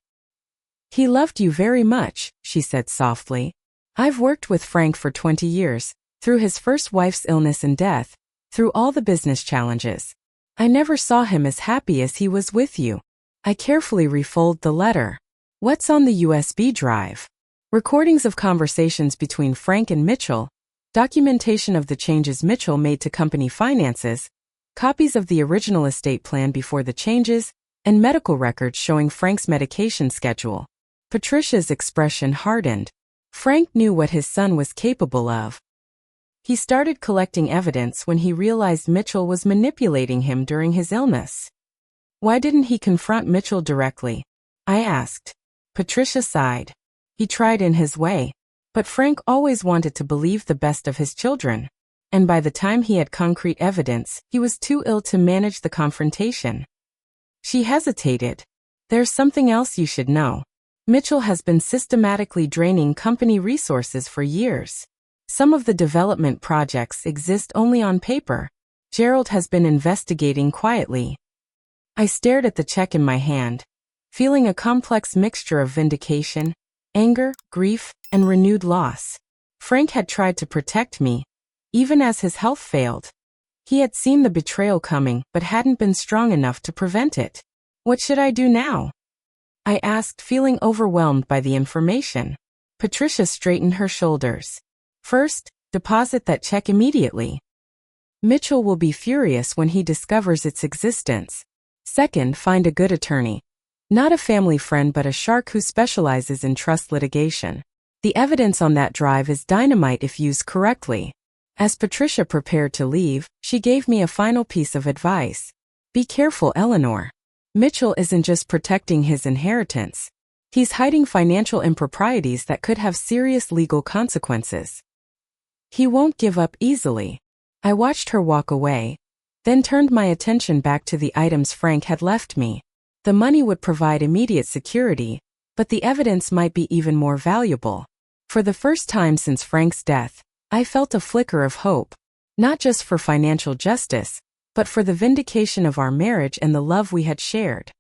He loved you very much, she said softly. I've worked with Frank for 20 years, through his first wife's illness and death, through all the business challenges. I never saw him as happy as he was with you. I carefully refold the letter. What's on the USB drive? Recordings of conversations between Frank and Mitchell, documentation of the changes Mitchell made to company finances, copies of the original estate plan before the changes, and medical records showing Frank's medication schedule. Patricia's expression hardened. Frank knew what his son was capable of. He started collecting evidence when he realized Mitchell was manipulating him during his illness. Why didn't he confront Mitchell directly? I asked. Patricia sighed. He tried in his way, but Frank always wanted to believe the best of his children. And by the time he had concrete evidence, he was too ill to manage the confrontation. She hesitated. There's something else you should know. Mitchell has been systematically draining company resources for years. Some of the development projects exist only on paper. Gerald has been investigating quietly. I stared at the check in my hand, feeling a complex mixture of vindication, anger, grief, and renewed loss. Frank had tried to protect me, even as his health failed. He had seen the betrayal coming but hadn't been strong enough to prevent it. What should I do now? I asked, feeling overwhelmed by the information. Patricia straightened her shoulders. First, deposit that check immediately. Mitchell will be furious when he discovers its existence. Second, find a good attorney. Not a family friend but a shark who specializes in trust litigation. The evidence on that drive is dynamite if used correctly. As Patricia prepared to leave, she gave me a final piece of advice. Be careful, Eleanor. Mitchell isn't just protecting his inheritance. He's hiding financial improprieties that could have serious legal consequences. He won't give up easily. I watched her walk away, then turned my attention back to the items Frank had left me. The money would provide immediate security, but the evidence might be even more valuable. For the first time since Frank's death, I felt a flicker of hope, not just for financial justice, but for the vindication of our marriage and the love we had shared.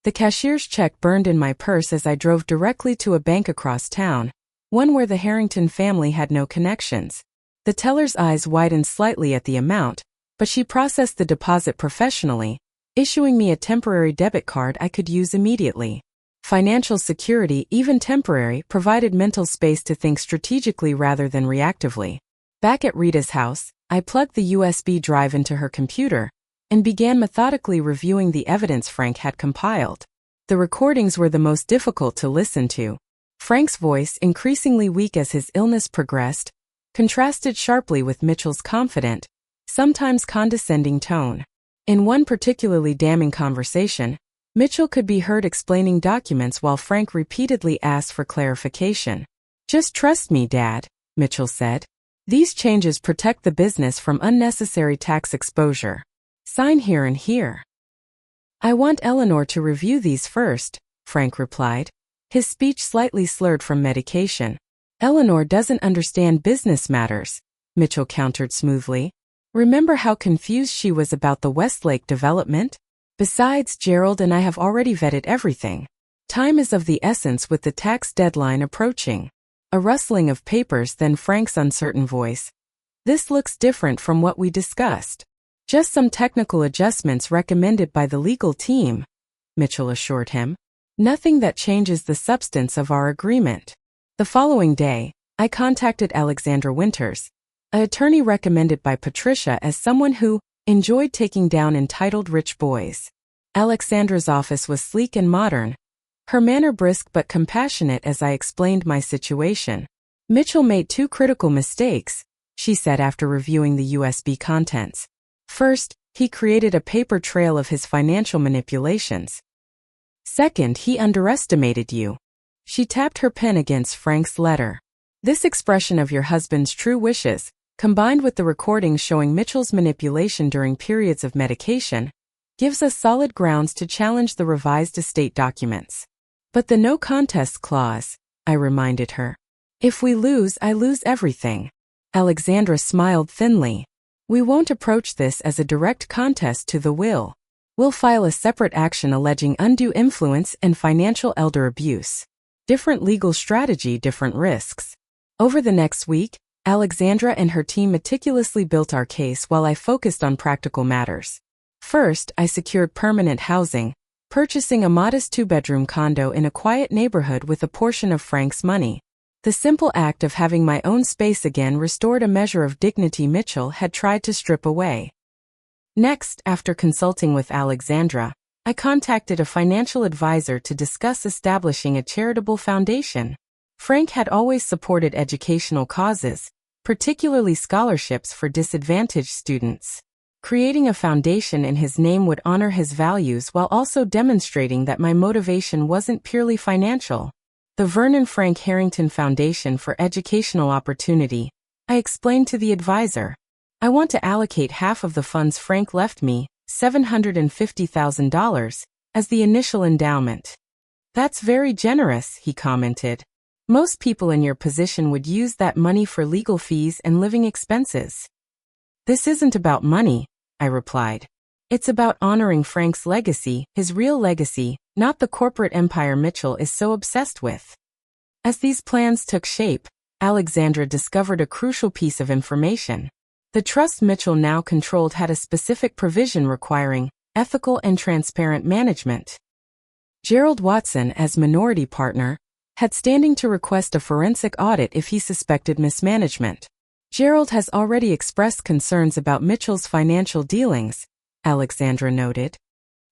The cashier's check burned in my purse as I drove directly to a bank across town, one where the Harrington family had no connections. The teller's eyes widened slightly at the amount, but she processed the deposit professionally, issuing me a temporary debit card I could use immediately. Financial security, even temporary, provided mental space to think strategically rather than reactively. Back at Rita's house, I plugged the USB drive into her computer and began methodically reviewing the evidence Frank had compiled. The recordings were the most difficult to listen to. Frank's voice, increasingly weak as his illness progressed, contrasted sharply with Mitchell's confident, sometimes condescending tone. In one particularly damning conversation, Mitchell could be heard explaining documents while Frank repeatedly asked for clarification. Just trust me, Dad, Mitchell said. These changes protect the business from unnecessary tax exposure. Sign here and here. I want Eleanor to review these first, Frank replied, his speech slightly slurred from medication. Eleanor doesn't understand business matters, Mitchell countered smoothly. Remember how confused she was about the Westlake development? Besides, Gerald and I have already vetted everything. Time is of the essence with the tax deadline approaching. A rustling of papers, then Frank's uncertain voice. This looks different from what we discussed. Just some technical adjustments recommended by the legal team, Mitchell assured him. Nothing that changes the substance of our agreement. The following day, I contacted Alexandra Winters, an attorney recommended by Patricia as someone who enjoyed taking down entitled rich boys. Alexandra's office was sleek and modern, her manner brisk but compassionate as I explained my situation. Mitchell made two critical mistakes, she said after reviewing the USB contents. First, he created a paper trail of his financial manipulations. Second, he underestimated you. She tapped her pen against Frank's letter. This expression of your husband's true wishes, combined with the recordings showing Mitchell's manipulation during periods of medication, gives us solid grounds to challenge the revised estate documents. But the no contest clause, I reminded her. If we lose, I lose everything. Alexandra smiled thinly. We won't approach this as a direct contest to the will. We'll file a separate action alleging undue influence and financial elder abuse. Different legal strategy, different risks. Over the next week, Alexandra and her team meticulously built our case while I focused on practical matters. First, I secured permanent housing, purchasing a modest 2-bedroom condo in a quiet neighborhood with a portion of Frank's money. The simple act of having my own space again restored a measure of dignity Mitchell had tried to strip away. Next, after consulting with Alexandra, I contacted a financial advisor to discuss establishing a charitable foundation. Frank had always supported educational causes, particularly scholarships for disadvantaged students. Creating a foundation in his name would honor his values while also demonstrating that my motivation wasn't purely financial. The Vernon Frank Harrington Foundation for Educational Opportunity, I explained to the advisor. I want to allocate half of the funds Frank left me, $750,000, as the initial endowment. That's very generous, he commented. Most people in your position would use that money for legal fees and living expenses. This isn't about money, I replied. It's about honoring Frank's legacy, his real legacy, not the corporate empire Mitchell is so obsessed with. As these plans took shape, Alexandra discovered a crucial piece of information. The trust Mitchell now controlled had a specific provision requiring ethical and transparent management. Gerald Watson, as minority partner, had standing to request a forensic audit if he suspected mismanagement. Gerald has already expressed concerns about Mitchell's financial dealings, Alexandra noted.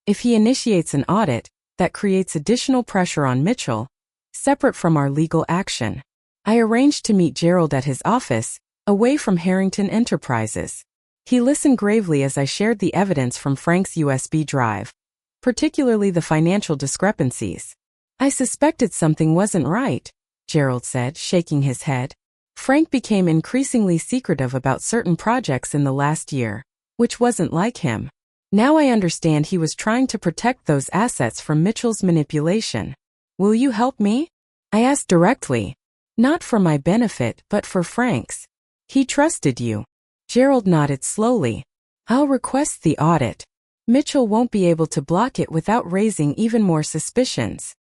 If he initiates an audit, that creates additional pressure on Mitchell, separate from our legal action. I arranged to meet Gerald at his office, away from Harrington Enterprises. He listened gravely as I shared the evidence from Frank's USB drive, particularly the financial discrepancies. I suspected something wasn't right, Gerald said, shaking his head. Frank became increasingly secretive about certain projects in the last year, which wasn't like him. Now I understand he was trying to protect those assets from Mitchell's manipulation. Will you help me? I asked directly. Not for my benefit, but for Frank's. He trusted you. Gerald nodded slowly. I'll request the audit. Mitchell won't be able to block it without raising even more suspicions.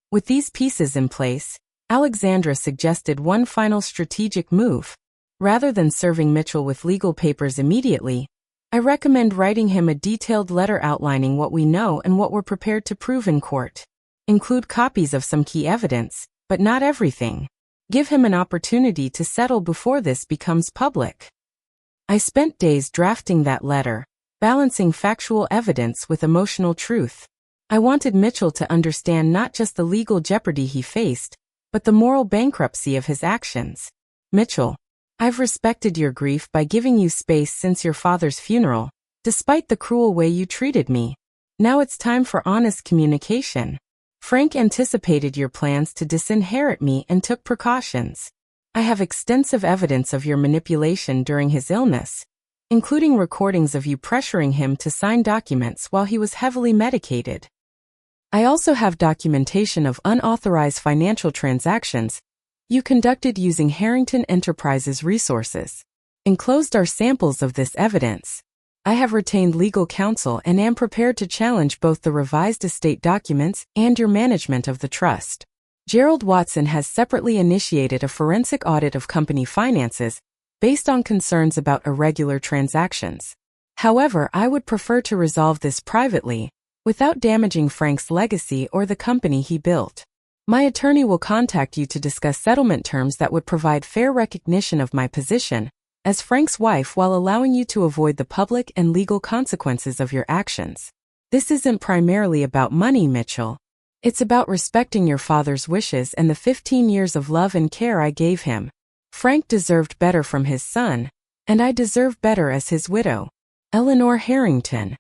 With these pieces in place, Alexandra suggested one final strategic move. Rather than serving Mitchell with legal papers immediately, I recommend writing him a detailed letter outlining what we know and what we're prepared to prove in court. Include copies of some key evidence, but not everything. Give him an opportunity to settle before this becomes public. I spent days drafting that letter, balancing factual evidence with emotional truth. I wanted Mitchell to understand not just the legal jeopardy he faced, but the moral bankruptcy of his actions. Mitchell, I've respected your grief by giving you space since your father's funeral, despite the cruel way you treated me. Now it's time for honest communication. Frank anticipated your plans to disinherit me and took precautions. I have extensive evidence of your manipulation during his illness, including recordings of you pressuring him to sign documents while he was heavily medicated. I also have documentation of unauthorized financial transactions you conducted using Harrington Enterprises resources. Enclosed are samples of this evidence. I have retained legal counsel and am prepared to challenge both the revised estate documents and your management of the trust. Gerald Watson has separately initiated a forensic audit of company finances based on concerns about irregular transactions. However, I would prefer to resolve this privately, without damaging Frank's legacy or the company he built. My attorney will contact you to discuss settlement terms that would provide fair recognition of my position as Frank's wife while allowing you to avoid the public and legal consequences of your actions. This isn't primarily about money, Mitchell. It's about respecting your father's wishes and the 15 years of love and care I gave him. Frank deserved better from his son, and I deserve better as his widow. Eleanor Harrington.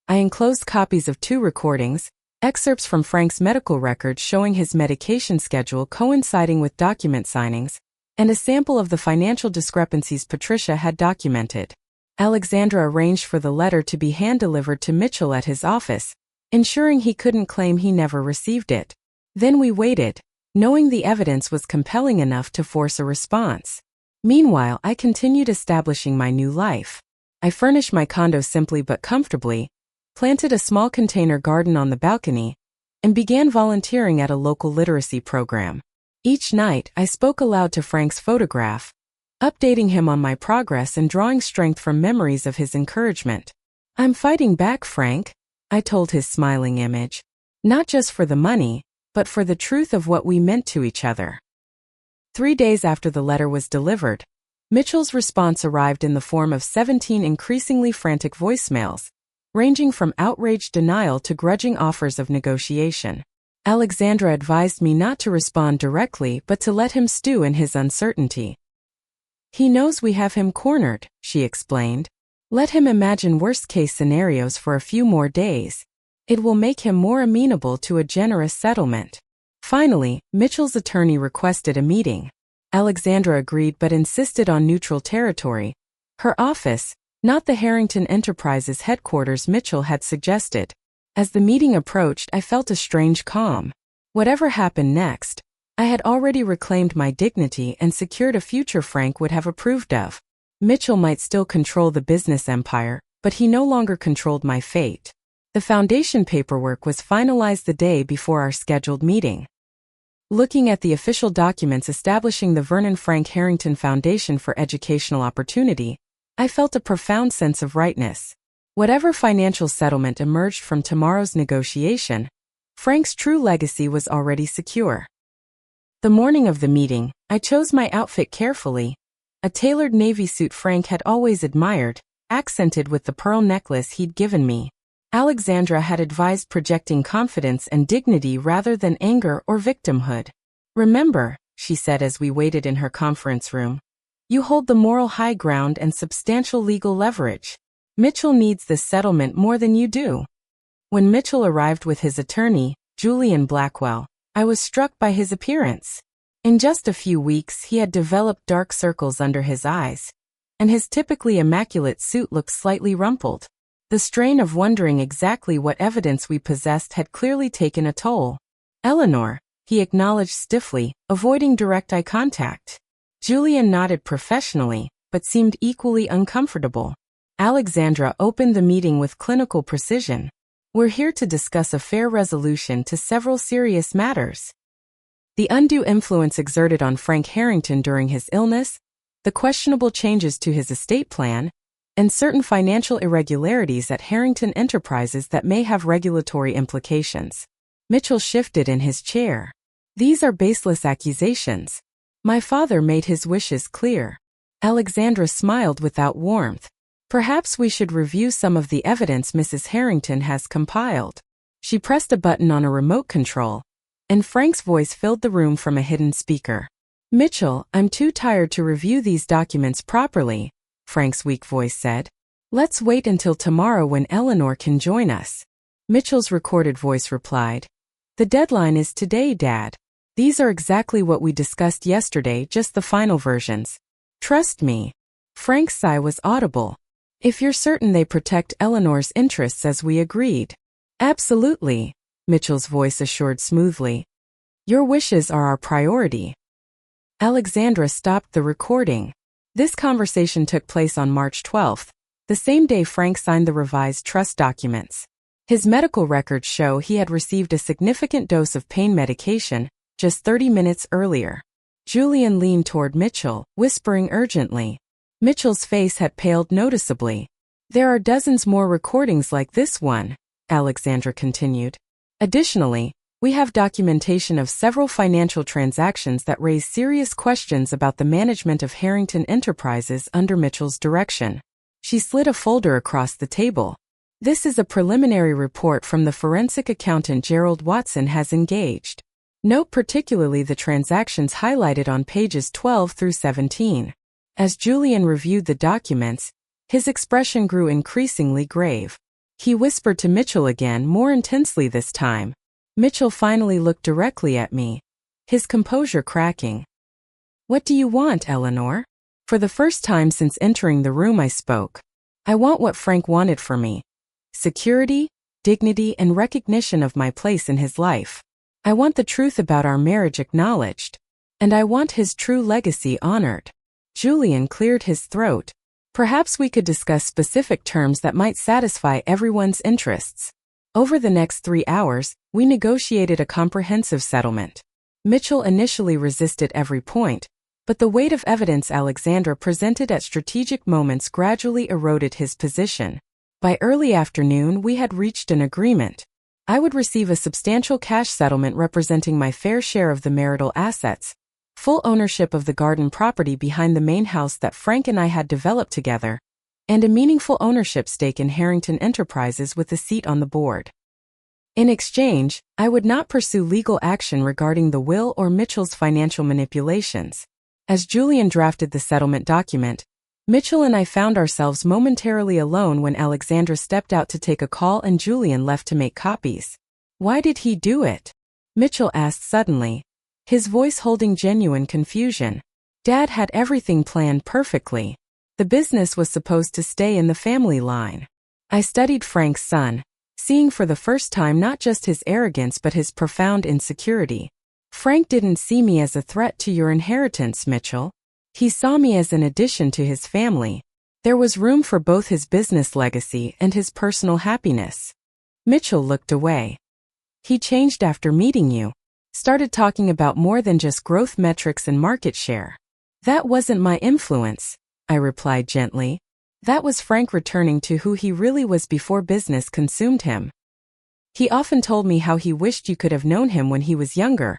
I enclosed copies of 2 recordings, excerpts from Frank's medical records showing his medication schedule coinciding with document signings, and a sample of the financial discrepancies Patricia had documented. Alexandra arranged for the letter to be hand-delivered to Mitchell at his office, ensuring he couldn't claim he never received it. Then we waited, knowing the evidence was compelling enough to force a response. Meanwhile, I continued establishing my new life. I furnished my condo simply but comfortably, planted a small container garden on the balcony, and began volunteering at a local literacy program. Each night, I spoke aloud to Frank's photograph, updating him on my progress and drawing strength from memories of his encouragement. "I'm fighting back, Frank," I told his smiling image. "Not just for the money, but for the truth of what we meant to each other." 3 days after the letter was delivered, Mitchell's response arrived in the form of 17 increasingly frantic voicemails, ranging from outraged denial to grudging offers of negotiation. Alexandra advised me not to respond directly but to let him stew in his uncertainty. "He knows we have him cornered," she explained. "Let him imagine worst-case scenarios for a few more days. It will make him more amenable to a generous settlement." Finally, Mitchell's attorney requested a meeting. Alexandra agreed but insisted on neutral territory. Her office, not the Harrington Enterprises headquarters Mitchell had suggested. As the meeting approached, I felt a strange calm. Whatever happened next, I had already reclaimed my dignity and secured a future Frank would have approved of. Mitchell might still control the business empire, but he no longer controlled my fate. The foundation paperwork was finalized the day before our scheduled meeting. Looking at the official documents establishing the Vernon Frank Harrington Foundation for Educational Opportunity, I felt a profound sense of rightness. Whatever financial settlement emerged from tomorrow's negotiation, Frank's true legacy was already secure. The morning of the meeting, I chose my outfit carefully, a tailored navy suit Frank had always admired, accented with the pearl necklace he'd given me. Alexandra had advised projecting confidence and dignity rather than anger or victimhood. "Remember," she said as we waited in her conference room, "you hold the moral high ground and substantial legal leverage. Mitchell needs this settlement more than you do." When Mitchell arrived with his attorney, Julian Blackwell, I was struck by his appearance. In just a few weeks, he had developed dark circles under his eyes, and his typically immaculate suit looked slightly rumpled. The strain of wondering exactly what evidence we possessed had clearly taken a toll. "Eleanor," he acknowledged stiffly, avoiding direct eye contact. Julian nodded professionally, but seemed equally uncomfortable. Alexandra opened the meeting with clinical precision. "We're here to discuss a fair resolution to several serious matters. The undue influence exerted on Frank Harrington during his illness, the questionable changes to his estate plan, and certain financial irregularities at Harrington Enterprises that may have regulatory implications." Mitchell shifted in his chair. "These are baseless accusations. My father made his wishes clear." Alexandra smiled without warmth. "Perhaps we should review some of the evidence Mrs. Harrington has compiled." She pressed a button on a remote control, and Frank's voice filled the room from a hidden speaker. "Mitchell, I'm too tired to review these documents properly," Frank's weak voice said. "Let's wait until tomorrow when Eleanor can join us." Mitchell's recorded voice replied, "The deadline is today, Dad. These are exactly what we discussed yesterday, just the final versions. Trust me." Frank's sigh was audible. "If you're certain they protect Eleanor's interests as we agreed." "Absolutely," Mitchell's voice assured smoothly. "Your wishes are our priority." Alexandra stopped the recording. This conversation took place on March 12th, the same day Frank signed the revised trust documents. His medical records show he had received a significant dose of pain medication just 30 minutes earlier. Julian leaned toward Mitchell, whispering urgently. Mitchell's face had paled noticeably. "There are dozens more recordings like this one," Alexandra continued. "Additionally, we have documentation of several financial transactions that raise serious questions about the management of Harrington Enterprises under Mitchell's direction." She slid a folder across the table. "This is a preliminary report from the forensic accountant Gerald Watson has engaged. Note particularly the transactions highlighted on pages 12 through 17. As Julian reviewed the documents, his expression grew increasingly grave. He whispered to Mitchell again, more intensely this time. Mitchell finally looked directly at me, his composure cracking. What do you want, Eleanor? For the first time since entering the room I spoke. I want what Frank wanted for me. Security, dignity, and recognition of my place in his life. I want the truth about our marriage acknowledged. And I want his true legacy honored. Julian cleared his throat. Perhaps we could discuss specific terms that might satisfy everyone's interests. Over the next 3 hours, we negotiated a comprehensive settlement. Mitchell initially resisted every point, but the weight of evidence Alexandra presented at strategic moments gradually eroded his position. By early afternoon, we had reached an agreement. I would receive a substantial cash settlement representing my fair share of the marital assets, full ownership of the garden property behind the main house that Frank and I had developed together, and a meaningful ownership stake in Harrington Enterprises with a seat on the board. In exchange, I would not pursue legal action regarding the will or Mitchell's financial manipulations. As Julian drafted the settlement document, Mitchell and I found ourselves momentarily alone when Alexandra stepped out to take a call and Julian left to make copies. Why did he do it? Mitchell asked suddenly, his voice holding genuine confusion. Dad had everything planned perfectly. The business was supposed to stay in the family line. I studied Frank's son, seeing for the first time not just his arrogance but his profound insecurity. Frank didn't see me as a threat to your inheritance, Mitchell. He saw me as an addition to his family. There was room for both his business legacy and his personal happiness. Mitchell looked away. He changed after meeting you. Started talking about more than just growth metrics and market share. That wasn't my influence, I replied gently. That was Frank returning to who he really was before business consumed him. He often told me how he wished you could have known him when he was younger,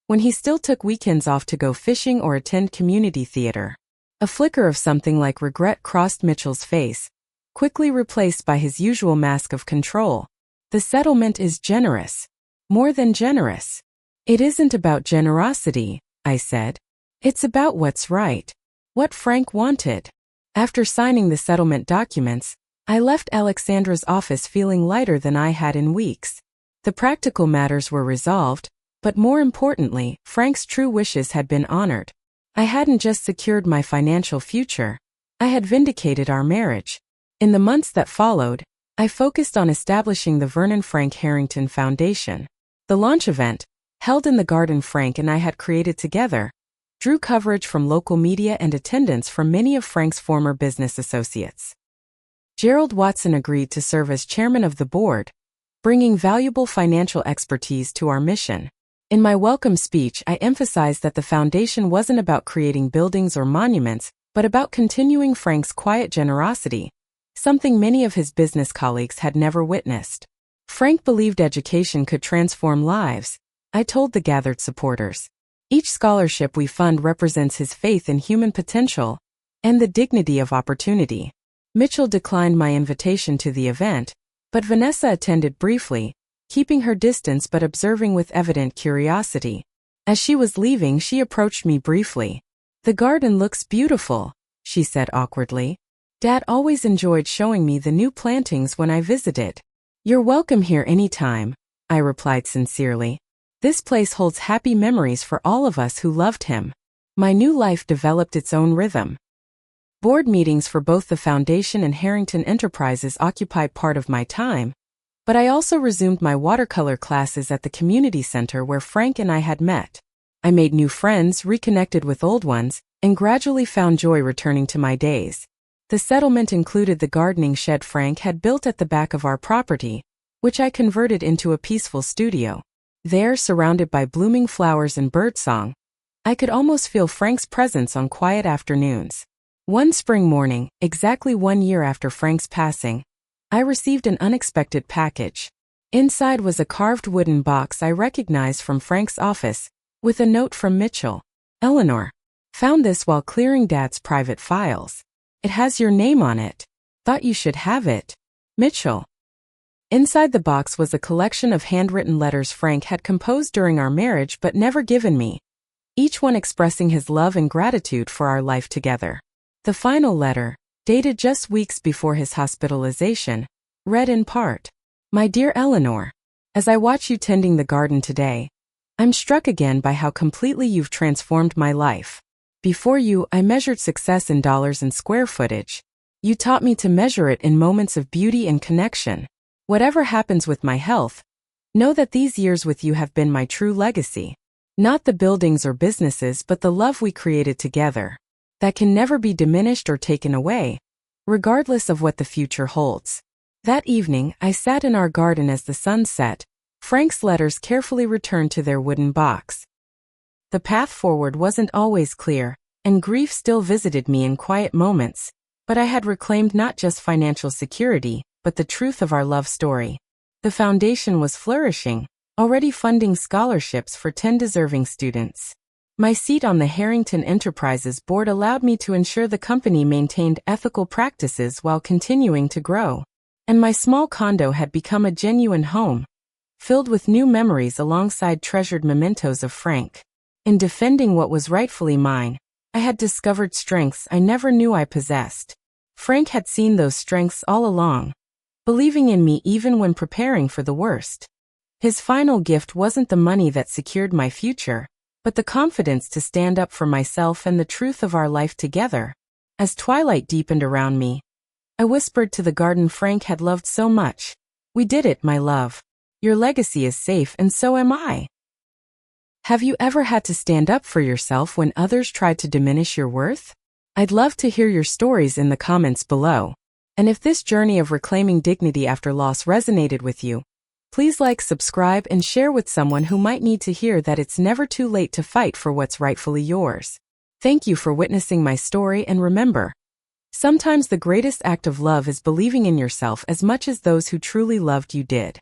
when he still took weekends off to go fishing or attend community theater. A flicker of something like regret crossed Mitchell's face, quickly replaced by his usual mask of control. The settlement is generous. More than generous. It isn't about generosity, I said. It's about what's right. What Frank wanted. After signing the settlement documents, I left Alexandra's office feeling lighter than I had in weeks. The practical matters were resolved, but more importantly, Frank's true wishes had been honored. I hadn't just secured my financial future, I had vindicated our marriage. In the months that followed, I focused on establishing the Vernon Frank Harrington Foundation. The launch event, held in the garden Frank and I had created together, drew coverage from local media and attendance from many of Frank's former business associates. Gerald Watson agreed to serve as chairman of the board, bringing valuable financial expertise to our mission. In my welcome speech, I emphasized that the foundation wasn't about creating buildings or monuments, but about continuing Frank's quiet generosity, something many of his business colleagues had never witnessed. Frank believed education could transform lives, I told the gathered supporters. Each scholarship we fund represents his faith in human potential and the dignity of opportunity. Mitchell declined my invitation to the event, but Vanessa attended briefly, keeping her distance but observing with evident curiosity. As she was leaving, she approached me briefly. "The garden looks beautiful," she said awkwardly. "Dad always enjoyed showing me the new plantings when I visited." "You're welcome here anytime," I replied sincerely. "This place holds happy memories for all of us who loved him." My new life developed its own rhythm. Board meetings for both the foundation and Harrington Enterprises occupied part of my time, but I also resumed my watercolor classes at the community center where Frank and I had met. I made new friends, reconnected with old ones, and gradually found joy returning to my days. The settlement included the gardening shed Frank had built at the back of our property, which I converted into a peaceful studio. There, surrounded by blooming flowers and birdsong, I could almost feel Frank's presence on quiet afternoons. One spring morning, exactly 1 year after Frank's passing, I received an unexpected package. Inside was a carved wooden box I recognized from Frank's office, with a note from Mitchell. "Eleanor. Found this while clearing Dad's private files. It has your name on it. Thought you should have it. Mitchell." Inside the box was a collection of handwritten letters Frank had composed during our marriage but never given me, each one expressing his love and gratitude for our life together. The final letter, dated just weeks before his hospitalization, read in part, "My dear Eleanor, as I watch you tending the garden today, I'm struck again by how completely you've transformed my life. Before you, I measured success in dollars and square footage. You taught me to measure it in moments of beauty and connection. Whatever happens with my health, know that these years with you have been my true legacy. Not the buildings or businesses, but the love we created together. That can never be diminished or taken away, regardless of what the future holds. That evening, I sat in our garden as the sun set, Frank's letters carefully returned to their wooden box. The path forward wasn't always clear, and grief still visited me in quiet moments, but I had reclaimed not just financial security, but the truth of our love story. The foundation was flourishing, already funding scholarships for 10 deserving students. My seat on the Harrington Enterprises board allowed me to ensure the company maintained ethical practices while continuing to grow. And my small condo had become a genuine home, filled with new memories alongside treasured mementos of Frank. In defending what was rightfully mine, I had discovered strengths I never knew I possessed. Frank had seen those strengths all along, believing in me even when preparing for the worst. His final gift wasn't the money that secured my future, but the confidence to stand up for myself and the truth of our life together. As twilight deepened around me, I whispered to the garden Frank had loved so much. We did it, my love. Your legacy is safe, and so am I. Have you ever had to stand up for yourself when others tried to diminish your worth? I'd love to hear your stories in the comments below. And if this journey of reclaiming dignity after loss resonated with you, please like, subscribe, and share with someone who might need to hear that it's never too late to fight for what's rightfully yours. Thank you for witnessing my story, and remember, sometimes the greatest act of love is believing in yourself as much as those who truly loved you did.